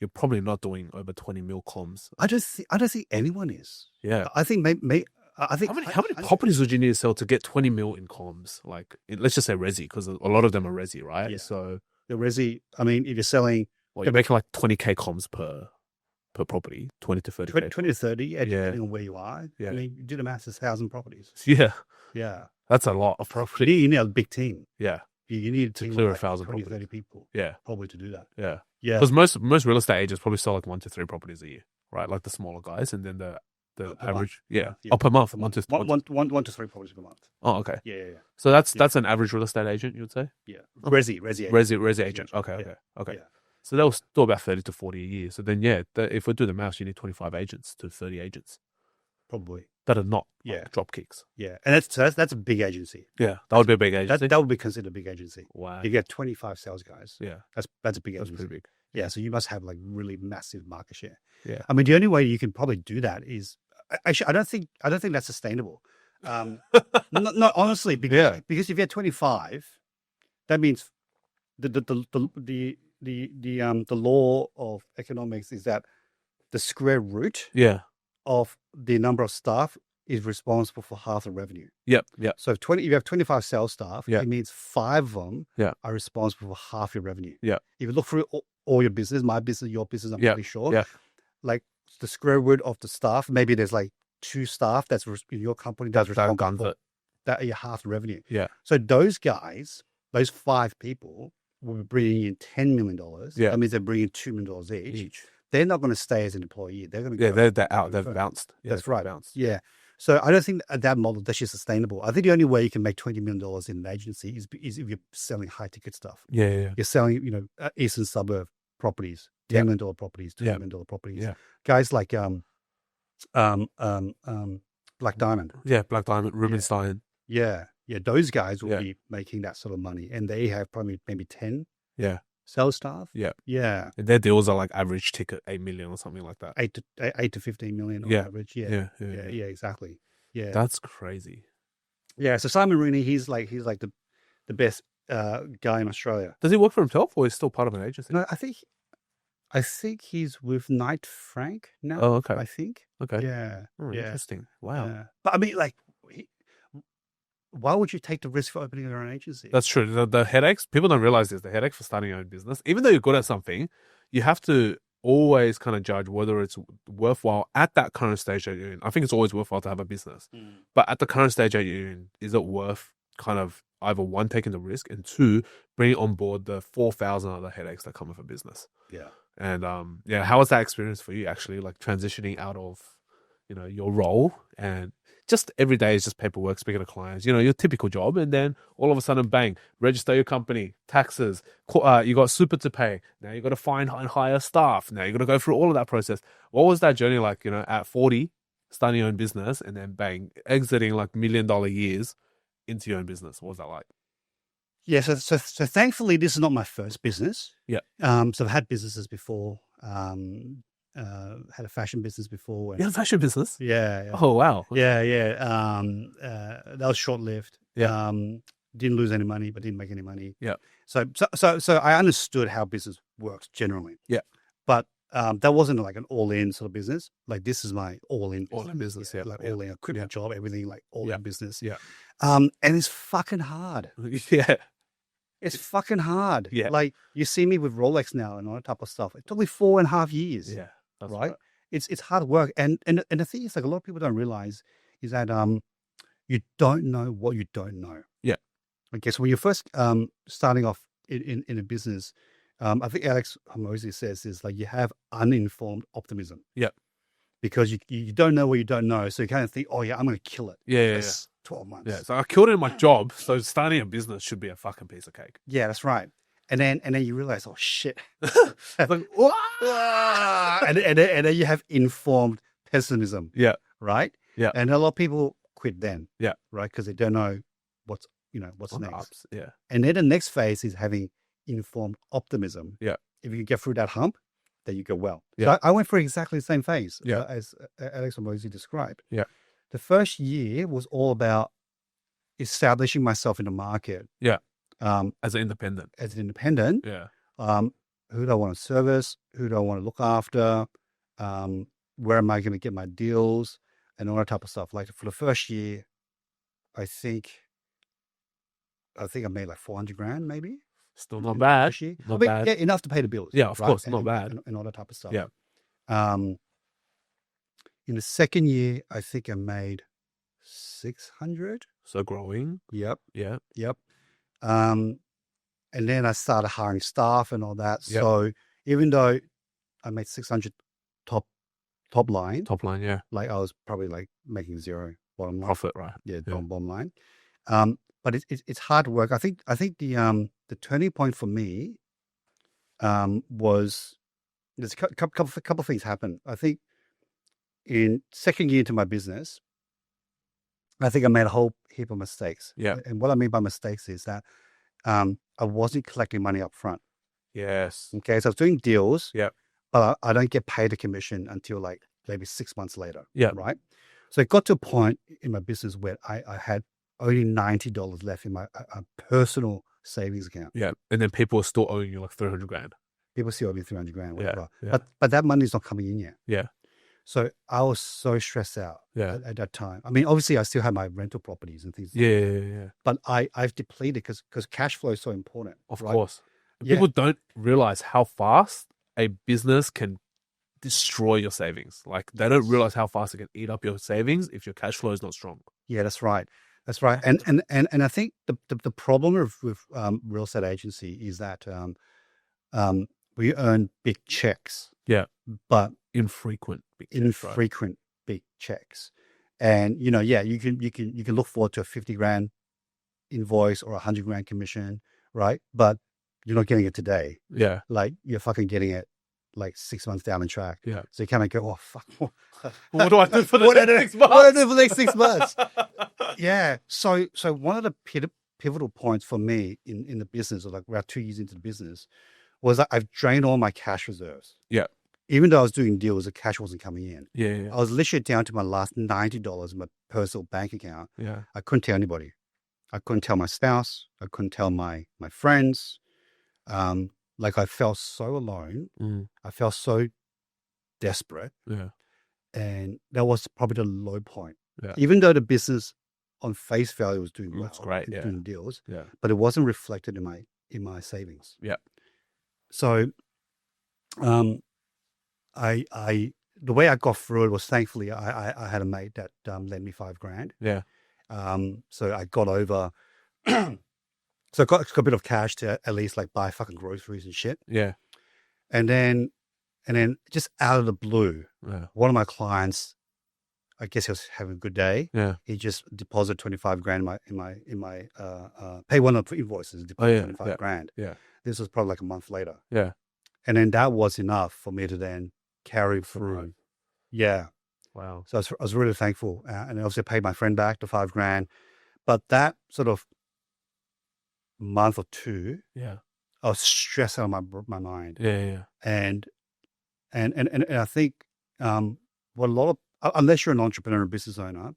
you're probably not doing over 20 mil comms. I don't think anyone is. Yeah. I think maybe I think How many properties would you need to sell to get 20 mil in comms? Like let's just say resi, because a lot of them are resi, right? Yeah. So the resi. I mean, if you're selling you're making like 20K comms per property, 20 to 30K. 20 to 30, depending on where you are. Yeah. I mean, you do the maths, it's 1,000 properties. Yeah. Yeah. That's a lot of property. You need a big team. Yeah. You need To a team clear of 1,000 20, properties. 30 people. Yeah. Probably to do that. Yeah. Yeah. Because most real estate agents probably sell like 1 to 3 properties a year, right? Like the smaller guys, and then the Per average, month. yeah. Oh, per month, One to 3 properties per month. Oh, okay. Yeah. So that's an average real estate agent, you would say? Yeah. Resi agent. Resi agent. Okay. Yeah. So they'll do about 30 to 40 a year. So then, if we do the maths, you need 25 agents to 30 agents Probably. that are not Yeah. drop kicks. Yeah. And that's a big agency. Yeah, that would be a big agency. That would be considered a big agency. Wow. You get 25 sales guys. Yeah, That's a big that's agency. pretty big. Yeah. So you must have like really massive market share. Yeah. I mean, the only way you can probably do that is actually, I don't think that's sustainable. Not honestly, because if you had 25, that means the law of economics is that the square root Yeah. of the number of staff is responsible for half the revenue. Yep. So if you have 25 sales staff, Yeah. it means 5 of them Yeah. are responsible for half your revenue. Yeah. If you look through all your business, my business, your business, I'm Yeah. pretty sure, Yeah. like the square root of the staff, maybe there's like 2 staff that's in your company that's That responsible guns for it. that are half the revenue. Yeah. So those guys, those 5 people will be bringing in $10 million. Yeah. That means they're bringing $2 million each. They're not going to stay as an employee. They're going to Yeah, they're out. They've bounced. Yeah, That's right. Bounced. Yeah. So I don't think that model is actually sustainable. I think the only way you can make $20 million in an agency is if you're selling high ticket stuff. Yeah. You're selling, eastern suburb properties, $10 million properties, $20 million properties. Yeah. Guys like Black Diamond. Yeah, Black Diamond, Rubenstein. Yeah. Those guys will Yeah. be making that sort of money, and they have probably maybe 10 Yeah. sales staff. Yeah. Yeah. And their deals are like average ticket 8 million or something like that. 8 to 15 million on Yeah. average. Yeah. Yeah, exactly. Yeah. That's crazy. Yeah. So Simon Rooney, he's like the best guy in Australia. Does he work for himself or is still part of an agency? No, I think he's with Knight Frank now. Oh, okay. I think. Okay. Yeah. Oh, yeah. Interesting. Wow. Yeah. But I mean, like, why would you take the risk for opening your own agency? That's true. The headaches, people don't realize this, the headache for starting your own business, even though you're good at something, you have to always kind of judge whether it's worthwhile at that current stage that you're in. I think it's always worthwhile to have a business. But at the current stage that you're in, is it worth kind of either 1, taking the risk, and 2, bringing on board the 4,000 other headaches that come with a business? Yeah. And how was that experience for you actually, like transitioning out of, your role and just every day is just paperwork, speaking to clients, your typical job. And then all of a sudden, bang, register your company, taxes, you got super to pay. Now you got to find and hire staff. Now you got to go through all of that process. What was that journey like, at 40, starting your own business and then bang, exiting like $1 million years into your own business? What was that like? Yeah. So thankfully, this is not my first business. Yeah. So I've had businesses before. Had a fashion business before. You had a fashion business? Yeah. Oh, wow. Yeah. That was short lived. Yeah. Didn't lose any money, but didn't make any money. Yeah. So I understood how business works generally. Yeah. But that wasn't like an all-in sort of business. Like this is my all-in business. Yeah. like all-in. I quit my job, everything like all-in business. Yeah. And it's fucking hard. Yeah. It's fucking hard. Yeah. Like you see me with Rolex now and all that type of stuff. It took me 4.5 years. Yeah. That's right. It's hard work. And the thing is, like, a lot of people don't realize is that you don't know what you don't know. Yeah. Okay. So when you're first starting off in a business, I think Alex Hormozy says is like you have uninformed optimism. Yeah. Because you don't know what you don't know. So you kind of think, oh yeah, I'm going to kill it. Yeah. 12 months. Yeah. So I killed it in my job. So starting a business should be a fucking piece of cake. Yeah, that's right. And then you realize, oh shit. Like, and then you have informed pessimism. Yeah. Right? Yeah. And a lot of people quit then. Yeah. Right? Because they don't know what's next. Ups. Yeah. And then the next phase is having informed optimism. Yeah. If you can get through that hump, then you go well. Yeah. So I went through exactly the same phase Yeah. as Alex Hormozy described. Yeah. The first year was all about establishing myself in the market. Yeah. As an independent. Yeah. Who do I want to service? Who do I want to look after? Where am I going to get my deals? And all that type of stuff. Like for the first year, I think I made like 400 grand maybe. Still not bad. Not bad. Yeah, enough to pay the bills. Yeah, of course, and, not bad. And all that type of stuff. Yeah. In the second year, I think I made 600. So growing. Yep. Yeah. Yep. And then I started hiring staff and all that. Yep. So even though I made 600 top line, Yeah. like I was probably like making zero bottom line. Profit, right? Yeah, bottom line. But it's hard work. I think the turning point for me was there's a couple of things happened. I think in second year into my business, I think I made a whole heap of mistakes. Yeah. And what I mean by mistakes is that I wasn't collecting money up front. Yes. Okay. So I was doing deals. Yeah. But I don't get paid a commission until like maybe 6 months later. Yeah. Right. So it got to a point in my business where I had only $90 left in my personal savings account. Yeah. And then people are still owing you like 300 grand. People still owe me 300 grand, whatever. Yeah. But that money's not coming in yet. Yeah. So I was so stressed out at that time. I mean, obviously I still have my rental properties and things. Yeah. But I've depleted because cash flow is so important. Of right? course. Yeah. People don't realize how fast a business can destroy your savings. Like they don't realize how fast it can eat up your savings if your cash flow is not strong. Yeah, that's right. That's right. And I think the problem with real estate agency is that we earn big checks. Yeah. But infrequent big checks. And you can look forward to a 50 grand invoice or 100 grand commission, right? But you're not getting it today. Yeah. Like you're fucking getting it like 6 months down the track. Yeah. So you kind of go, oh fuck. What do I do for the next 6 months? What do I do for the next 6 months? Yeah. So one of the pivotal points for me in the business, or like about 2 years into the business, was that I've drained all my cash reserves. Yeah. Even though I was doing deals, the cash wasn't coming in. Yeah. I was literally down to my last $90 in my personal bank account. Yeah. I couldn't tell anybody. I couldn't tell my spouse. I couldn't tell my friends. Like I felt so alone. I felt so desperate. Yeah. And that was probably the low point. Yeah. Even though the business on face value was doing well. Looks great. Yeah. Doing deals. Yeah. But it wasn't reflected in my savings. Yeah. So the way I got through it was thankfully I had a mate that lent me $5,000. Yeah. So I got over. So I got a bit of cash to at least like buy fucking groceries and shit. Yeah. And then just out of the blue, one of my clients, I guess he was having a good day. Yeah. He just deposited $25,000 in my pay one of the invoices, deposit $25,000. Yeah. This was probably like a month later. Yeah. And then that was enough for me to then carry through. Right. Yeah. Wow. So I was really thankful. And I obviously paid my friend back the $5,000. But that sort of month or two, Yeah. I was stressed out of my mind. Yeah. And I think what a lot of, unless you're an entrepreneur or business owner,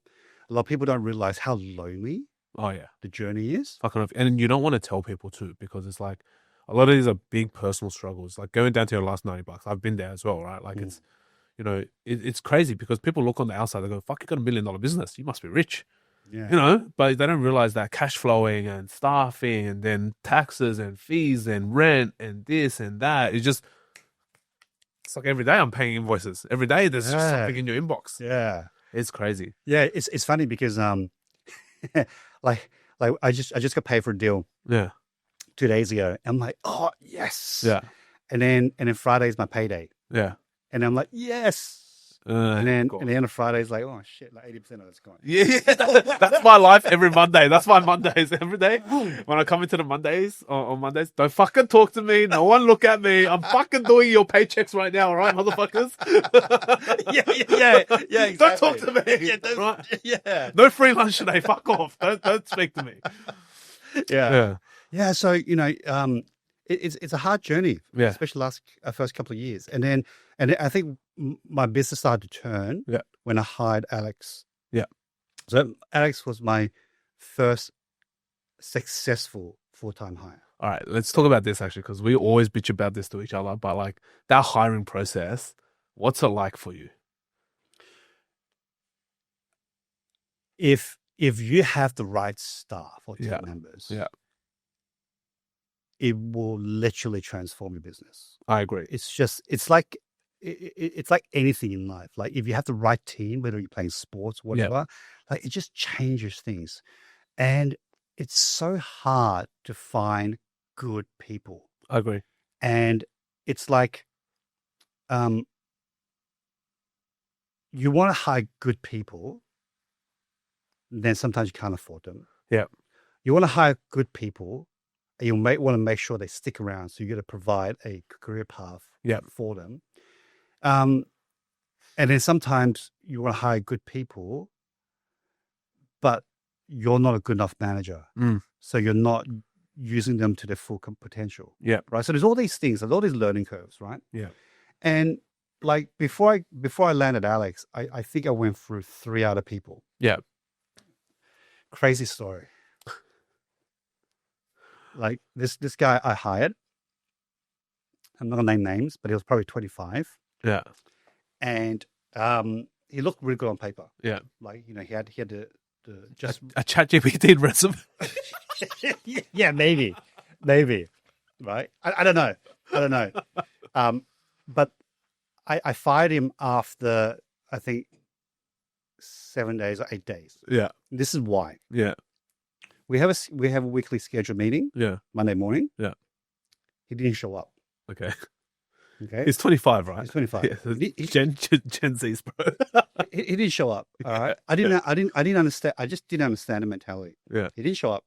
a lot of people don't realize how lonely Oh yeah. the journey is. Fucking off. And you don't want to tell people too, because it's like a lot of these are big personal struggles. Like going down to your last $90. I've been there as well, right? Like it's, you know, it's crazy because people look on the outside, they go, fuck, you got $1 million business. You must be rich. Yeah. You know, but they don't realize that cash flowing and staffing and then taxes and fees and rent and this and that. It's like every day I'm paying invoices. Every day there's just something in your inbox. Yeah. It's crazy. Yeah. It's funny because, like I just got paid for a deal Yeah. 2 days ago. I'm like, oh yes. Yeah. And then Friday is my payday. Yeah. And I'm like, yes. And then at the end of Friday, it's like, oh shit, like 80% of it's gone. Yeah. That's my life every Monday. That's my Mondays every day. When I come into the Mondays, on Mondays, don't fucking talk to me. No one look at me. I'm fucking doing your paychecks right now, all right, motherfuckers? yeah, exactly. Don't talk to me. Right? Yeah. No free lunch today. Fuck off. Don't speak to me. Yeah. So, you know, it's a hard journey, Yeah. especially first couple of years. And then I think my business started to turn when I hired Alex. Yeah. So Alex was my first successful full-time hire. All right, let's talk about this actually, because we always bitch about this to each other, but like that hiring process, what's it like for you? If you have the right staff or team members, it will literally transform your business. I agree. It's like anything in life. Like if you have the right team, whether you're playing sports, whatever, like it just changes things. And it's so hard to find good people. I agree. And it's like, you want to hire good people, then sometimes you can't afford them. Yeah. You want to hire good people, and you might want to make sure they stick around. So you got to provide a career path for them. And then sometimes you want to hire good people, but you're not a good enough manager. So you're not using them to their full potential. Yeah. Right. So there's all these things, there's all these learning curves, right? Yeah. And like before I landed Alex, I think I went through 3 other people. Yeah. Crazy story. Like this guy I hired, I'm not gonna name names, but he was probably 25. Yeah. And he looked really good on paper. Yeah. Like, you know, he had the just a ChatGPT resume. yeah, maybe, right? I don't know. But I fired him after I think 7 days or 8 days. Yeah. This is why. Yeah. We have a weekly scheduled meeting. Yeah. Monday morning. Yeah. He didn't show up. Okay. Okay. He's 25, right? He's 25. Yeah, Gen Z's, bro. he didn't show up. All right. I didn't understand. I just didn't understand the mentality. Yeah. He didn't show up.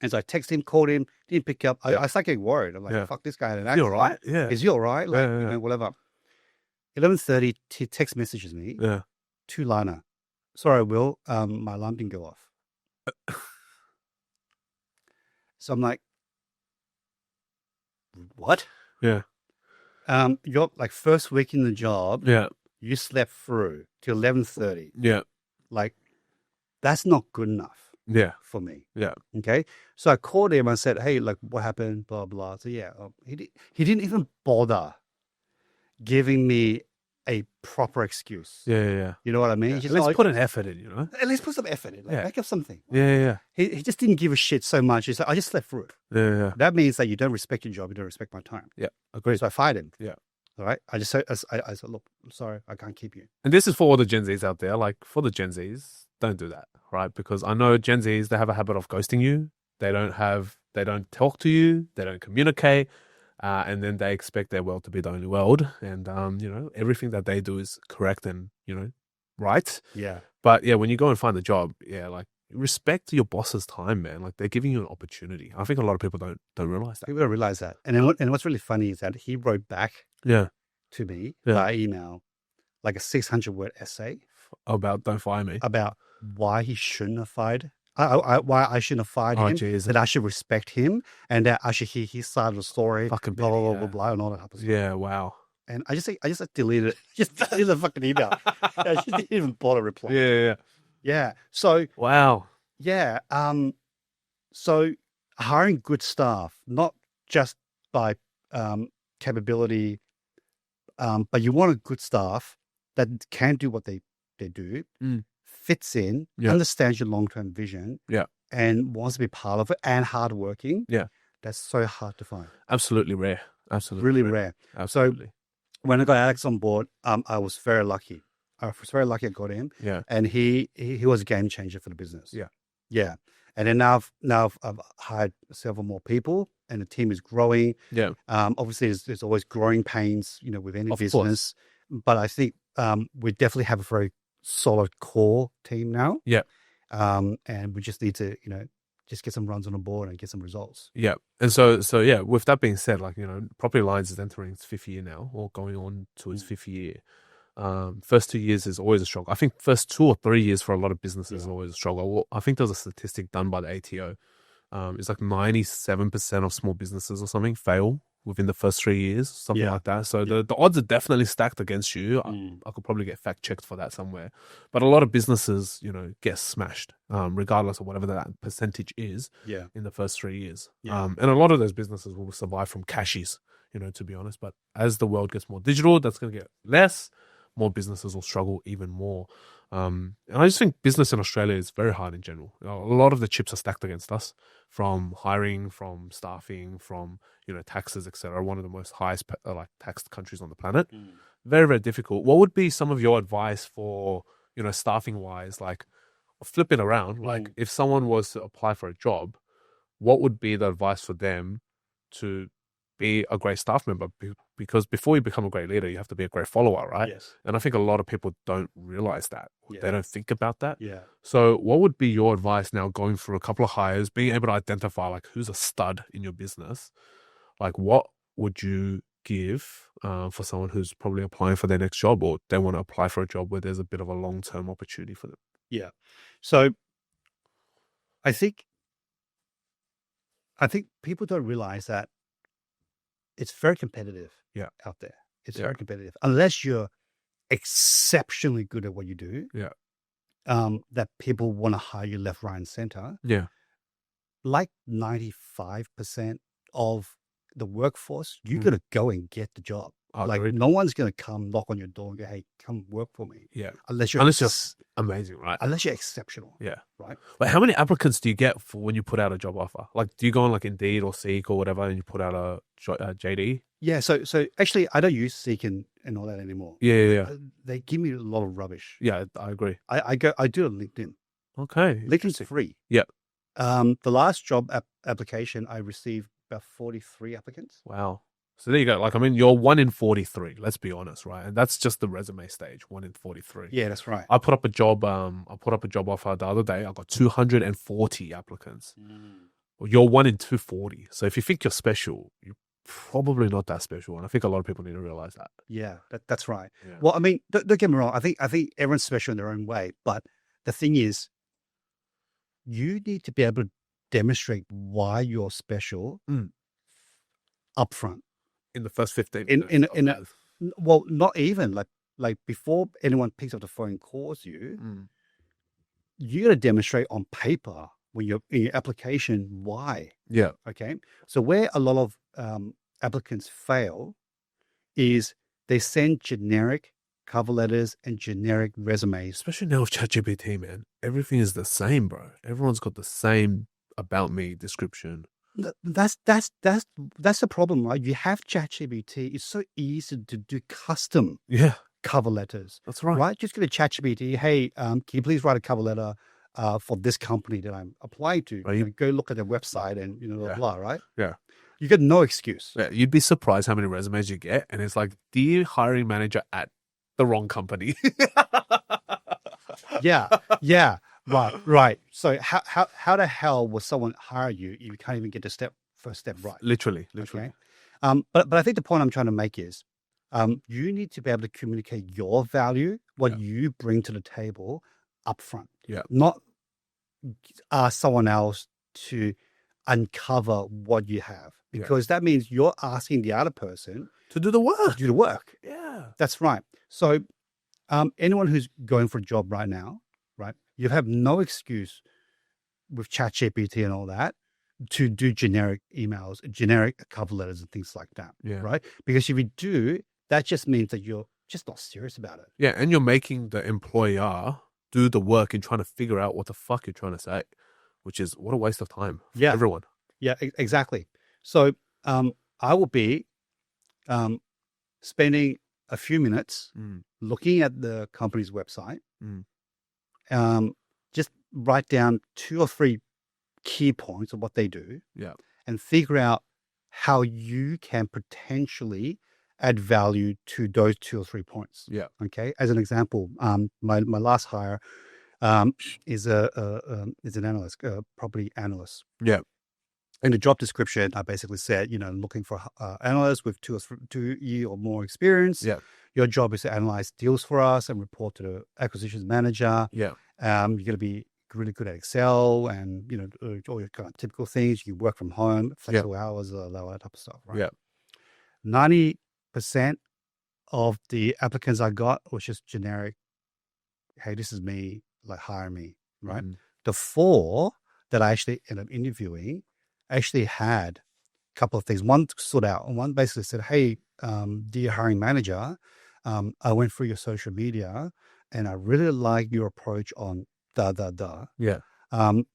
And so I texted him, called him, didn't pick up. I started getting worried. I'm like, fuck, this guy had an accident. You all right? Yeah. Is he all right? Like, Yeah. you know, whatever. 11:30, he text messages me. Yeah. 2-liner. Sorry, Will. My alarm didn't go off. So I'm like, what? Yeah. You're like first week in the job. Yeah. You slept through till 11:30. Yeah. Like, that's not good enough. Yeah. For me. Yeah. Okay. So I called him. I said, hey, like, what happened? Blah, blah. So yeah, he didn't even bother giving me a proper excuse. Yeah. You know what I mean? Yeah. Just Let's like, put an effort in, you know? At least put some effort in. Like, make up something. Yeah. He just didn't give a shit so much. He's like, I just slept through it. Yeah. That means that you don't respect your job. You don't respect my time. Yeah. Agreed. So I fired him. Yeah. All right. I said, look, I'm sorry. I can't keep you. And this is for all the Gen Zs out there. Like, for the Gen Zs, don't do that, right? Because I know Gen Zs, they have a habit of ghosting you. They don't talk to you. They don't communicate. And then they expect their world to be the only world. And, you know, everything that they do is correct and, you know, right. Yeah. But yeah, when you go and find a job, like, respect your boss's time, man. Like, they're giving you an opportunity. I think a lot of people don't realize that. People don't realize that. And what's really funny is that he wrote back to me by email, like a 600-word essay about don't fire me, about why he shouldn't have fired why I shouldn't have fired Oh, him, jeez. that I should respect him, and that I should hear his side of the story, Fucking blah, blah, blah, petty, blah, blah, and all that type of stuff. Yeah, wow. And I just deleted it. Just deleted the fucking email. I just didn't even bother replying. Yeah. Yeah. So, Wow. yeah. So hiring good staff, not just by capability, but you want a good staff that can do what they do, fits in, understands your long-term vision, and wants to be part of it, and hardworking. Yeah. That's so hard to find. Absolutely rare. Absolutely. Really rare. Absolutely. So when I got Alex on board, I was very lucky. I was very lucky I got him. Yeah. And he was a game changer for the business. Yeah. Yeah. And then now I've hired several more people, and the team is growing. Yeah. Obviously there's always growing pains, with any Of business. But I think we definitely have a very solid core team now. Yeah. And we just need to, just get some runs on the board and get some results. Yeah. And so yeah, with that being said, like, Property Alliance is entering its 5th year now, or going on to its 5th year. First 2 years is always a struggle. I think first 2 or 3 years for a lot of businesses is always a struggle. Well, I think there's a statistic done by the ATO. It's like 97% of small businesses or something fail within the first 3 years, something like that. So the odds are definitely stacked against you. I could probably get fact checked for that somewhere. But a lot of businesses, get smashed, regardless of whatever that percentage is in the first 3 years. And a lot of those businesses will survive from cashies, to be honest. But as the world gets more digital, that's going to get less. More businesses will struggle even more. And I just think business in Australia is very hard in general. A lot of the chips are stacked against us, from hiring, from staffing, from, taxes, etc. One of the most highest taxed countries on the planet. Very, very difficult. What would be some of your advice for, staffing wise, like flip it around? Like if someone was to apply for a job, what would be the advice for them to be a great staff member? Because before you become a great leader, you have to be a great follower, right? Yes. And I think a lot of people don't realize that. They don't think about that. Yeah. So what would be your advice now, going through a couple of hires, being able to identify like who's a stud in your business? Like what would you give for someone who's probably applying for their next job, or they want to apply for a job where there's a bit of a long-term opportunity for them? Yeah. So I think people don't realize that it's very competitive out there. It's very competitive. Unless you're exceptionally good at what you do, that people want to hire you left, right, and center. Yeah. Like 95% of the workforce, you got to go and get the job. No one's going to come knock on your door and go, "Hey, come work for me." Yeah. Unless you're amazing, right? Unless you're exceptional. Yeah. Right. But how many applicants do you get for when you put out a job offer? Like, do you go on like Indeed or Seek or whatever, and you put out a JD? Yeah. So actually, I don't use Seek and all that anymore. Yeah. They give me a lot of rubbish. Yeah, I agree. I do a LinkedIn. Okay. LinkedIn's free. Yeah. The last job application, I received about 43 applicants. Wow. So there you go. Like, I mean, you're 1 in 43. Let's be honest, right? And that's just the resume stage. 1 in 43. Yeah, that's right. I put up a job. Offer the other day. I got 240 applicants. Well, you're 1 in 240. So if you think you're special, you're probably not that special. And I think a lot of people need to realize that. Yeah, that's right. Yeah. Well, I mean, don't get me wrong. I think everyone's special in their own way. But the thing is, you need to be able to demonstrate why you're special upfront. In the first 15 minutes. Well, not even like before anyone picks up the phone and calls you, you got to demonstrate on paper when you're in your application why. Yeah. Okay. So where a lot of applicants fail is they send generic cover letters and generic resumes. Especially now with ChatGPT, man. Everything is the same, bro. Everyone's got the same about me description. That's the problem, right? You have ChatGPT. It's so easy to do custom cover letters. That's right. Right? Just go to ChatGPT. Hey, can you please write a cover letter for this company that I'm applying to? Right. Go look at their website and blah, blah, right? Yeah. You get no excuse. Yeah, you'd be surprised how many resumes you get, and it's like, dear hiring manager at the wrong company. Yeah. Right. So how the hell will someone hire you if you can't even get the first step right? Literally. Okay. But I think the point I'm trying to make is, you need to be able to communicate your value, what you bring to the table, upfront. Yeah. Not ask someone else to uncover what you have, because that means you're asking the other person To do the to work. do the work. Yeah. That's right. So anyone who's going for a job right now, right, you have no excuse with ChatGPT and all that to do generic emails, generic cover letters and things like that, Yeah. right? Because if you do, that just means that you're just not serious about it. Yeah, and you're making the employer do the work in trying to figure out what the fuck you're trying to say, which is what a waste of time for Yeah. everyone. Yeah, exactly. So I will be spending a few minutes looking at the company's website, just write down 2 or 3 key points of what they do, and figure out how you can potentially add value to those 2 or 3 points. Yeah. Okay. As an example, my last hire is an analyst, property analyst. Yeah. In the job description, I basically said, looking for analysts with 2 year or more experience. Yeah. Your job is to analyze deals for us and report to the acquisitions manager. Yeah. You're going to be really good at Excel and, all your kind of typical things. You work from home, flexible hours, all that type of stuff, right? Yeah. 90% of the applicants I got was just generic, hey, this is me, like hire me, right? The 4 that I actually ended up interviewing actually had a couple of things. One stood out, and one basically said, hey, dear hiring manager, I went through your social media and I really like your approach on Yeah.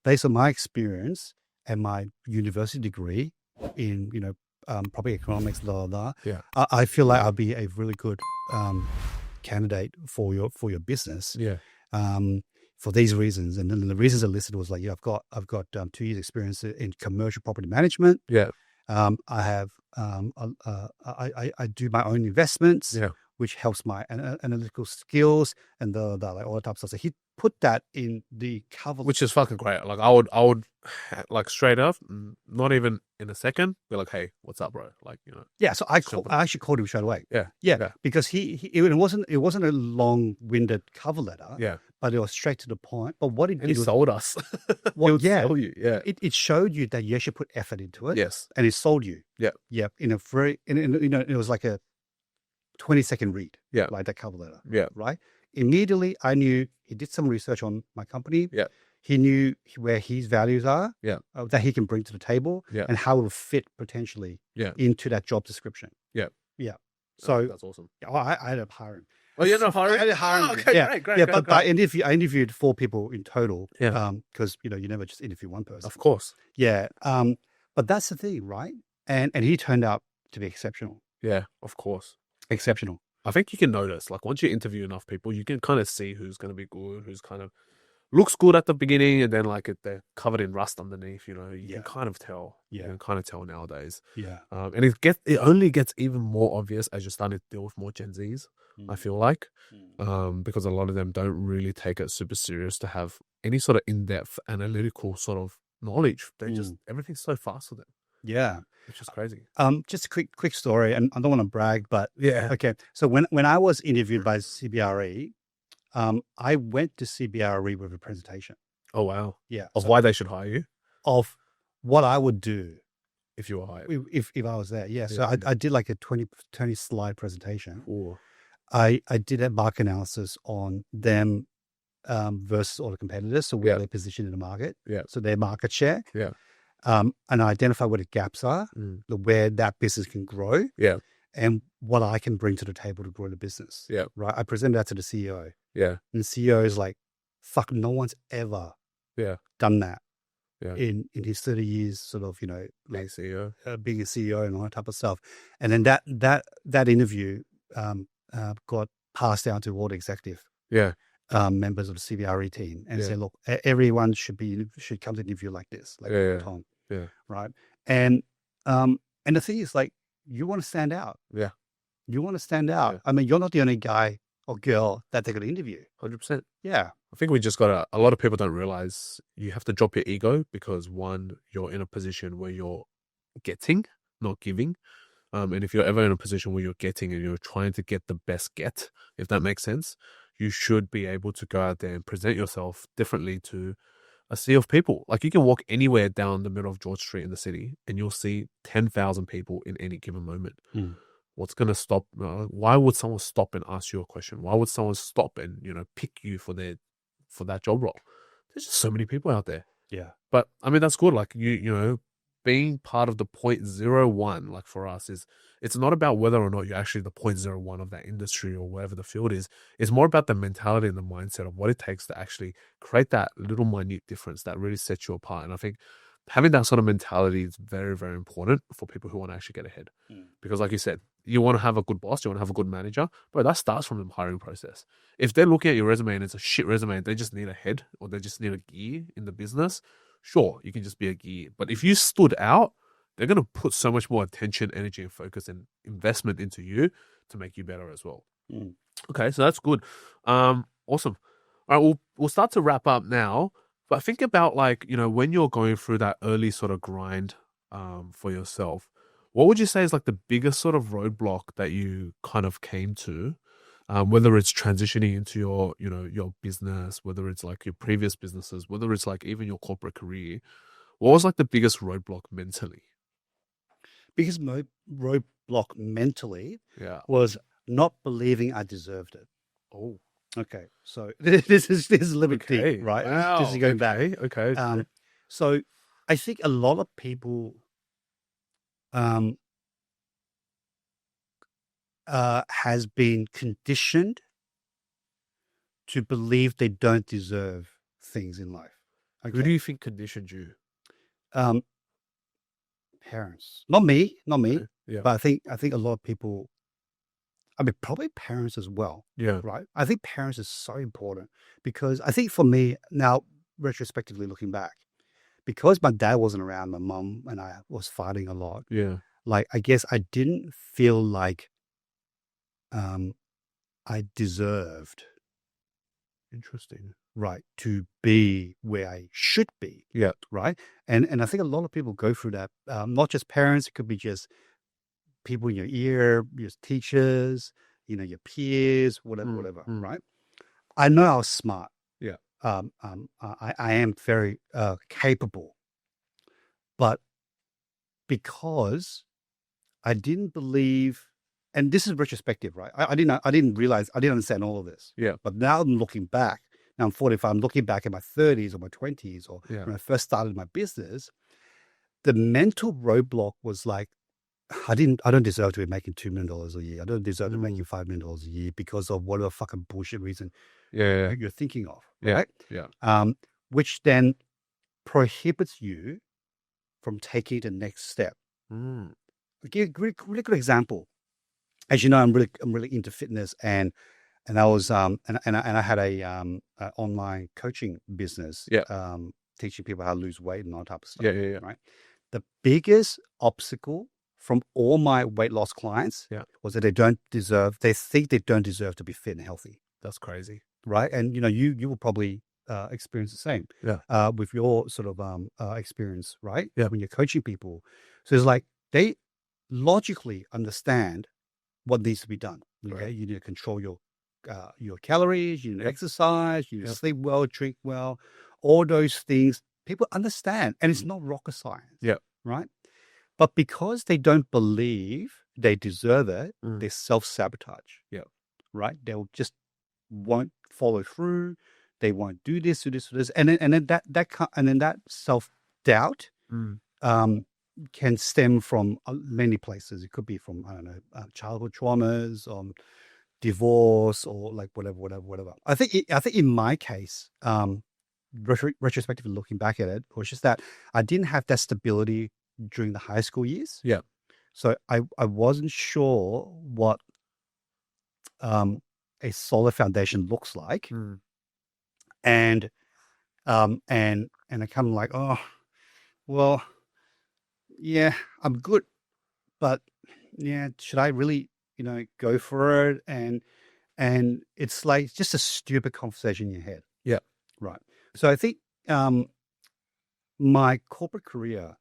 based on my experience and my university degree in, property economics, Yeah. I feel like I'll be a really good candidate for your business. Yeah. For these reasons. And then the reasons I listed was like, I've got 2 years experience in commercial property management. Yeah. I have, I do my own investments, which helps my analytical skills and like all the type of stuff. So he put that in the cover, Which is fucking great. Like I would like straight up, not even in a second, be like, hey, what's up, bro? Like, yeah. So I actually called him straight away. Yeah. Because it wasn't a long-winded cover letter. Yeah. But it was straight to the point. But what it And did he was, sold us. Sell you. Yeah. it showed you that you actually put effort into it. Yes. And it sold you. Yeah. Yeah. In a very, it was like a 20-second read. Yeah. Like that cover letter. Yeah. Right. Immediately, I knew he did some research on my company. Yeah. He knew where his values are. Yeah. That he can bring to the table. Yeah. And how it will fit potentially. Yeah. Into that job description. Yeah. Yeah. So that's awesome. I ended up hiring. Oh, you're not hiring? I ended up hiring. Oh, okay, yeah. great. Yeah, but I interviewed 4 people in total. Yeah. Because you never just interview one person. Of course. Yeah. But that's the thing, right? And he turned out to be exceptional. Yeah, of course. Exceptional. I think you can notice, like once you interview enough people, you can kind of see who's going to be good, who's kind of looks good at the beginning, and then like they're covered in rust underneath. You can kind of tell. Yeah. You can kind of tell nowadays. Yeah. And it only gets even more obvious as you're starting to deal with more Gen Zs. I feel like, because a lot of them don't really take it super serious to have any sort of in-depth analytical sort of knowledge. They just everything's so fast for them. Yeah. Which is crazy. Just a quick story, and I don't want to brag, but Yeah. okay. So when I was interviewed by CBRE, I went to CBRE with a presentation. Oh wow. Yeah. Of why they should hire you Of what I would do if you were hired. if I was there. Yeah. So I did like a 20 slide presentation. Ooh. I did a market analysis on them versus all the competitors. So where they're positioned in the market. Yeah. So their market share. Yeah. And I identify where the gaps are, where that business can grow. Yeah. And what I can bring to the table to grow the business. Yeah. Right. I presented that to the CEO. Yeah. And the CEO is like, fuck, no one's ever done that. Yeah. In his 30 years, sort of, Like CEO. Being a CEO and all that type of stuff. And then that interview got passed down to all the executive members of the CBRE team and say, look, everyone should come to an interview like this, like Tong. Yeah. Right. And the thing is, like, you want to stand out. Yeah. You want to stand out. Yeah. I mean, you're not the only guy or girl that they're going to interview. 100%. Yeah. I think we just a lot of people don't realize you have to drop your ego because one, you're in a position where you're getting, not giving. And if you're ever in a position where you're getting and you're trying to get the best get, if that makes sense, you should be able to go out there and present yourself differently to a sea of people. Like you can walk anywhere down the middle of George Street in the city and you'll see 10,000 people in any given moment. What's going to stop? Why would someone stop and ask you a question? Why would someone stop and, pick you for that job role? There's just so many people out there. Yeah. But I mean, that's good. Like being part of the 0.01, like for us, it's not about whether or not you're actually the 0.01 of that industry or whatever the field is. It's more about the mentality and the mindset of what it takes to actually create that little minute difference that really sets you apart. And I think having that sort of mentality is very, very important for people who want to actually get ahead. Because like you said, you want to have a good boss, you want to have a good manager, but that starts from the hiring process. If they're looking at your resume and it's a shit resume and they just need a head or they just need a gear in the business, sure, you can just be a gear. But if you stood out, they're going to put so much more attention, energy, and focus and investment into you to make you better as well. Okay, so that's good. Awesome. All right, we'll start to wrap up now. But think about when you're going through that early sort of grind for yourself, what would you say is like the biggest sort of roadblock that you kind of came to? Whether it's transitioning into your business, whether it's like your previous businesses, whether it's like even your corporate career, what was like the biggest roadblock mentally? Biggest roadblock mentally Yeah. was not believing I deserved it. Oh, okay. So this is a little bit deep, right? Wow. This is going back. Okay. So I think a lot of people has been conditioned to believe they don't deserve things in life. Okay? Who do you think conditioned you? Parents, not me, Okay. Yeah. but I think a lot of people. I mean, probably parents as well. Yeah. Right. I think parents is so important because I think for me now, retrospectively looking back, because my dad wasn't around, my mom and I was fighting a lot. Yeah. Like, I guess I didn't feel like I deserved, Interesting. right, to be where I should be. Yeah. Right. And I think a lot of people go through that. Not just parents, it could be just people in your ear, your teachers, your peers, whatever. Right. I know I was smart. Yeah. I am very capable, but because I didn't believe, and this is retrospective, right? I didn't realize, I didn't understand all of this. Yeah. But now I'm looking back. Now I'm 45. I'm looking back at my 30s or my 20s, or Yeah. when I first started my business. The mental roadblock was like, I don't deserve to be making $2 million a year. I don't deserve to be making $5 million a year because of whatever fucking bullshit reason Yeah. you're thinking of, Yeah. right? Yeah. Which then prohibits you from taking the next step. Mm. I'll give a really good example. As you know, I'm really into fitness, and I was and I had a online coaching business, Yeah. teaching people how to lose weight and all type of stuff. Yeah. Right. The biggest obstacle from all my weight loss clients was that they think they don't deserve to be fit and healthy. That's crazy. Right. And you will probably experience the same. Yeah. With your sort of experience, right? Yeah. When you're coaching people. So it's like they logically understand what needs to be done. Okay. Right. You need to control your calories, you need to exercise, you need to sleep well, drink well, all those things people understand, and it's not rocket science. Yeah. Right. But because they don't believe they deserve it, they self-sabotage. Yeah. Right. They'll just won't follow through. They won't do this, and then that self-doubt can stem from many places. It could be from, I don't know, childhood traumas, divorce, or like whatever. I think in my case, retrospectively looking back at it, it was just that I didn't have that stability during the high school years. Yeah. So I wasn't sure what a solid foundation looks like. And I kind of like, oh, well, yeah, I'm good, but yeah, should I really, go for it? And it's like just a stupid conversation in your head. Yeah. Right. So I think my corporate career,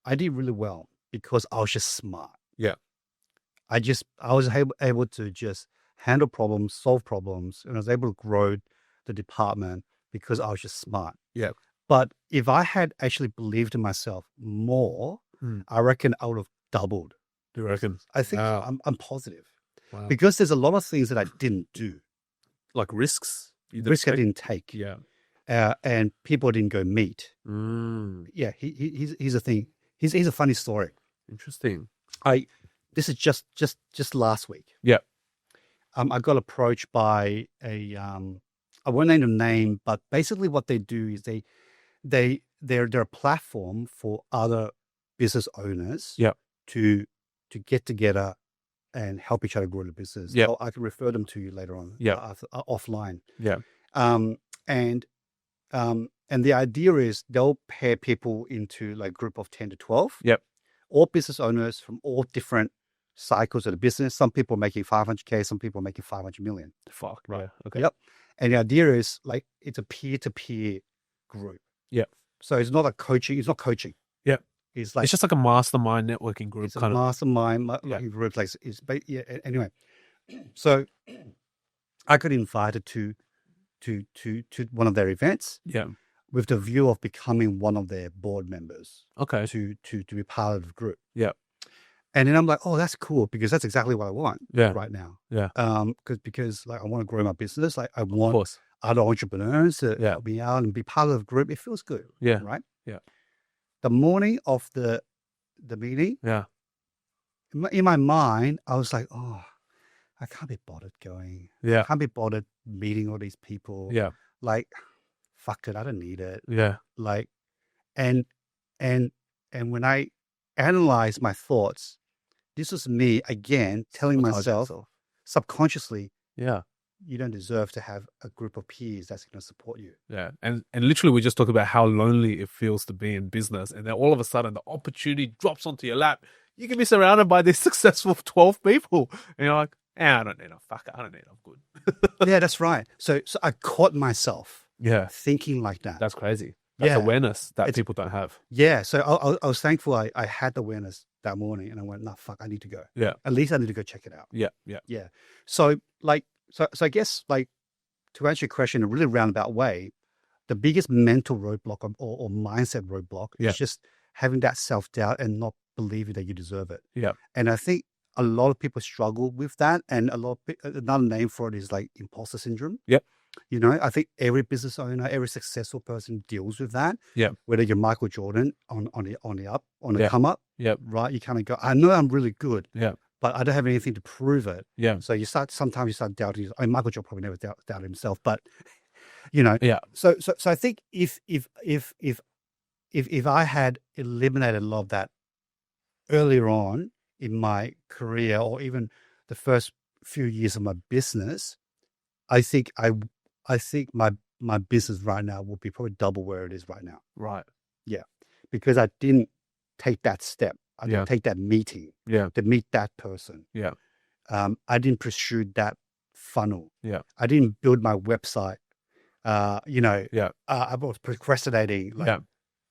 I did really well because I was just smart. Yeah. I was able to just handle problems, solve problems, and I was able to grow the department because I was just smart. Yeah. But if I had actually believed in myself more, I reckon I would have doubled. Do you reckon? I think Wow. I'm positive Wow. because there's a lot of things that I didn't do. Like risks? Risk I didn't take. Yeah. And people didn't go meet. Yeah, he's a thing. He's a funny story. Interesting. This is just last week. Yeah. I got approached by I won't name the name, but basically what they do is they're a platform for other business owners. Yeah. To get together and help each other grow the business. Yeah. I can refer them to you later on. Yeah. Offline. Yeah. And the idea is they'll pair people into like group of 10 to 12. Yep. All business owners from all different cycles of the business. Some people making 500K, some people making 500 million. Fuck. Right. Yeah. Okay. Yep. And the idea is like it's a peer-to-peer group. Yeah. So it's not coaching. Yeah. It's like it's just like a mastermind networking group. It's a mastermind group. Like anyway. So I got invited to one of their events. Yeah. With the view of becoming one of their board members. Okay. To be part of the group. Yeah. And then I'm like, oh, that's cool because that's exactly what I want. Yeah. Right now. Yeah. Because like I want to grow my business. Like I want other entrepreneurs to help me out and be part of the group. It feels good. Yeah. Right. Yeah. The morning of the meeting. Yeah. In my mind, I was like, oh, I can't be bothered going. Yeah. I can't be bothered meeting all these people. Yeah. Like, fuck it, I don't need it. Yeah. Like, and when I analyze my thoughts, this was me again telling myself subconsciously, yeah, you don't deserve to have a group of peers that's going to support you. Yeah. And literally we just talked about how lonely it feels to be in business. And then all of a sudden the opportunity drops onto your lap. You can be surrounded by these successful 12 people. And you're like, I don't need them. Fuck it. I don't need them. I'm good. Yeah, that's right. So I caught myself thinking like that. That's crazy. That's awareness that people don't have. Yeah. So I was thankful I had the awareness that morning and I went, nah, fuck, I need to go. Yeah. At least I need to go check it out. Yeah. Yeah. Yeah. So I guess like to answer your question in a really roundabout way, the biggest mental roadblock or mindset roadblock is just having that self-doubt and not believing that you deserve it. Yeah. And I think a lot of people struggle with that. And another name for it is like imposter syndrome. Yep. You know, I think every business owner, every successful person deals with that. Yeah. Whether you're Michael Jordan on the come up. Yep. Right. You kind of go, I know I'm really good. Yeah. But I don't have anything to prove it. Yeah. So sometimes you start doubting. I mean, Michael Jordan probably never doubted himself, but you know. Yeah. So I think if I had eliminated a lot of that earlier on in my career or even the first few years of my business, I think my business right now will be probably double where it is right now. Right. Yeah. Because I didn't take that step. I didn't take that meeting to meet that person. Yeah. I didn't pursue that funnel. Yeah. I didn't build my website. I was procrastinating.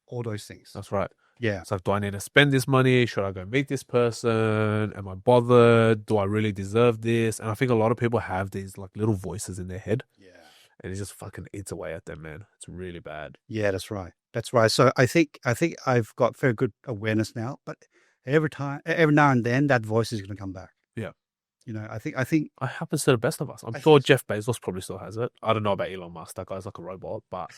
All those things. That's right. Yeah. It's like, do I need to spend this money? Should I go meet this person? Am I bothered? Do I really deserve this? And I think a lot of people have these like little voices in their head. Yeah. And it just fucking eats away at them, man. It's really bad. Yeah, that's right. That's right. So I think I've got very good awareness now, but every now and then that voice is going to come back. Yeah. You know, I think it happens to the best of us. I'm sure Jeff Bezos probably still has it. I don't know about Elon Musk. That guy's like a robot, but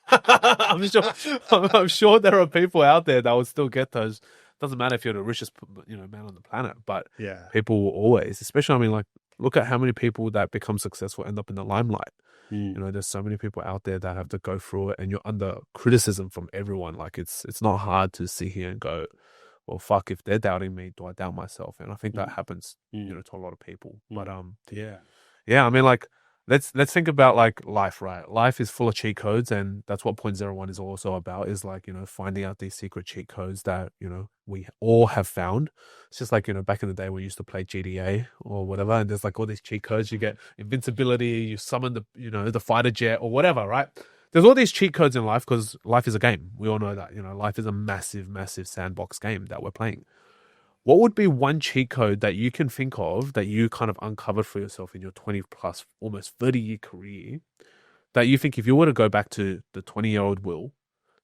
I'm sure there are people out there that will still get those. Doesn't matter if you're the richest, man on the planet, but people will always, especially, I mean, like, look at how many people that become successful end up in the limelight. You know, there's so many people out there that have to go through it, and you're under criticism from everyone. Like, it's not hard to sit here and go, well, fuck, if they're doubting me, do I doubt myself? And I think that happens, to a lot of people. But I mean, like, let's think about like life, right? Life is full of cheat codes, and that's what 0.01 is also about, is like, finding out these secret cheat codes that, we all have found. It's just like, back in the day when we used to play GTA or whatever, and there's like all these cheat codes. You get invincibility, you summon the fighter jet or whatever, right? There's all these cheat codes in life because life is a game. We all know that, life is a massive, massive sandbox game that we're playing. What would be one cheat code that you can think of that you kind of uncovered for yourself in your 20 plus, almost 30-year career that you think if you were to go back to the 20-year-old Will,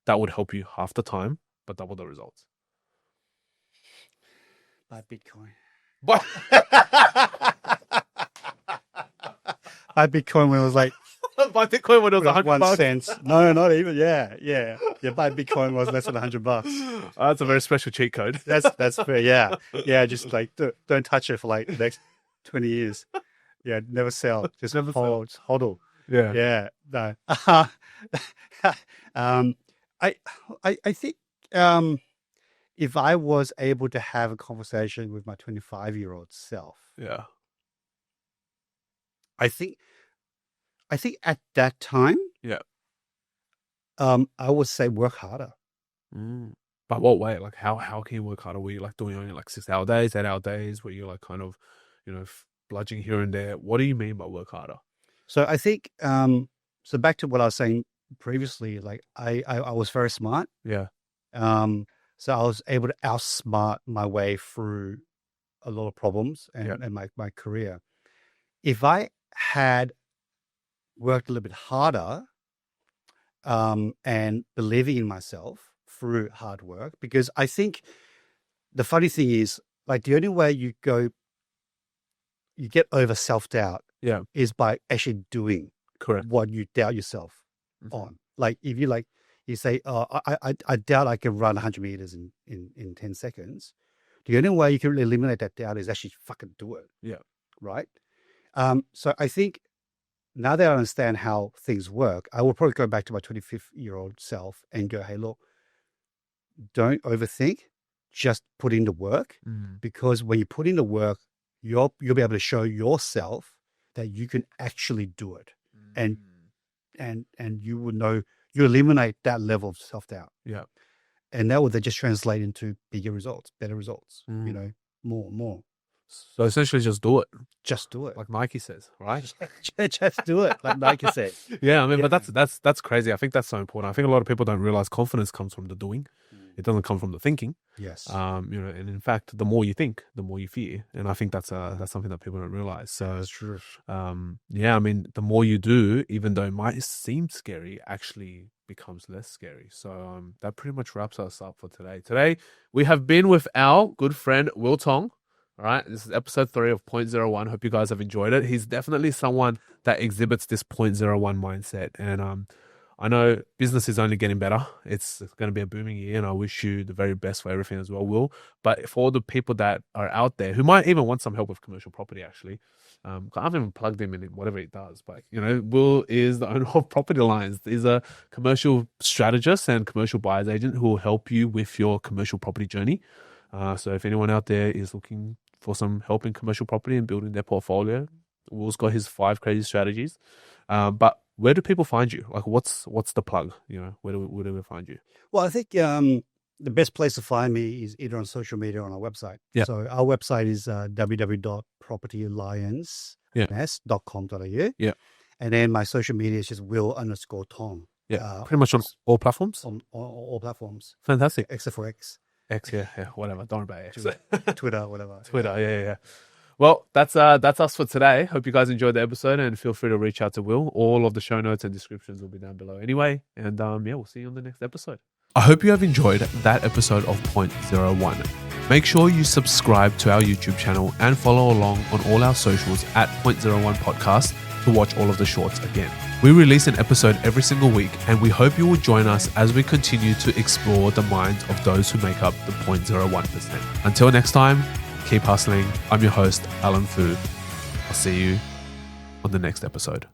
that would help you half the time, but double the results? Buy Bitcoin. But Buy Bitcoin when it was like buy Bitcoin when it was $100. 1 cent. No, not even. Yeah. Buy Bitcoin was less than $100. That's a very special cheat code. That's fair. Yeah. Just like don't touch it for like the next 20 years. Yeah, never sell. Just Never hodl. Yeah. Yeah. No. I think if I was able to have a conversation with my 25-year-old self, Yeah. I think at that time, Yeah. I would say work harder. But what way? Like how can you work harder? Were you like doing only like 6-hour days, 8-hour days? Were you like kind of, bludging here and there? What do you mean by work harder? So I think so back to what I was saying previously, like I was very smart. Yeah. So I was able to outsmart my way through a lot of problems and my career. If I had worked a little bit harder and believing in myself through hard work, because I think the funny thing is, like, the only way you get over self-doubt is by actually doing what you doubt yourself on. Like if you say, oh, I doubt I can run 100 meters in 10 seconds. The only way you can eliminate that doubt is actually fucking do it. Yeah. Right. So I think now that I understand how things work, I will probably go back to my 25-year-old self and go, hey, look, don't overthink, just put in the work, because when you put in the work, you'll be able to show yourself that you can actually do it. And you will know, you eliminate that level of self-doubt. Yeah. And that will then just translate into bigger results, better results, more. So essentially just do it. Just do it. Like Nike says, right? Just do it, like Nike said. Yeah, I mean, but that's crazy. I think that's so important. I think a lot of people don't realize confidence comes from the doing. It doesn't come from the thinking. Yes. And in fact, the more you think, the more you fear. And I think that's something that people don't realize. So that's true. Yeah, I mean, the more you do, even though it might seem scary, actually becomes less scary. So that pretty much wraps us up for today. Today, we have been with our good friend, Will Tong. All right, this is episode 3 of 0.01. Hope you guys have enjoyed it. He's definitely someone that exhibits this 0.01 mindset. And I know business is only getting better. It's going to be a booming year, and I wish you the very best for everything as well, Will. But for all the people that are out there who might even want some help with commercial property, actually, I haven't even plugged him in whatever he does. But, Will is the owner of Property Lines. He's a commercial strategist and commercial buyer's agent who will help you with your commercial property journey. So if anyone out there is looking for some help in commercial property and building their portfolio, Will's got his 5 crazy strategies. But where do people find you? Like, what's the plug? Where do we find you? Well, I think the best place to find me is either on social media or on our website. Yeah. So our website is www.propertyalliance.com.au. Yeah. And then my social media is just Will_Tong. Yeah. Pretty much on all platforms. On all platforms. Fantastic. Except for X. X, yeah, whatever. Don't worry about X. Twitter, whatever. Twitter, yeah. Well, that's us for today. Hope you guys enjoyed the episode, and feel free to reach out to Will. All of the show notes and descriptions will be down below anyway. And we'll see you on the next episode. I hope you have enjoyed that episode of 0.01. Make sure you subscribe to our YouTube channel and follow along on all our socials at 0.01 Podcast to watch all of the shorts again. We release an episode every single week, and we hope you will join us as we continue to explore the minds of those who make up the 0.01%. Until next time, keep hustling. I'm your host, Alan Fu. I'll see you on the next episode.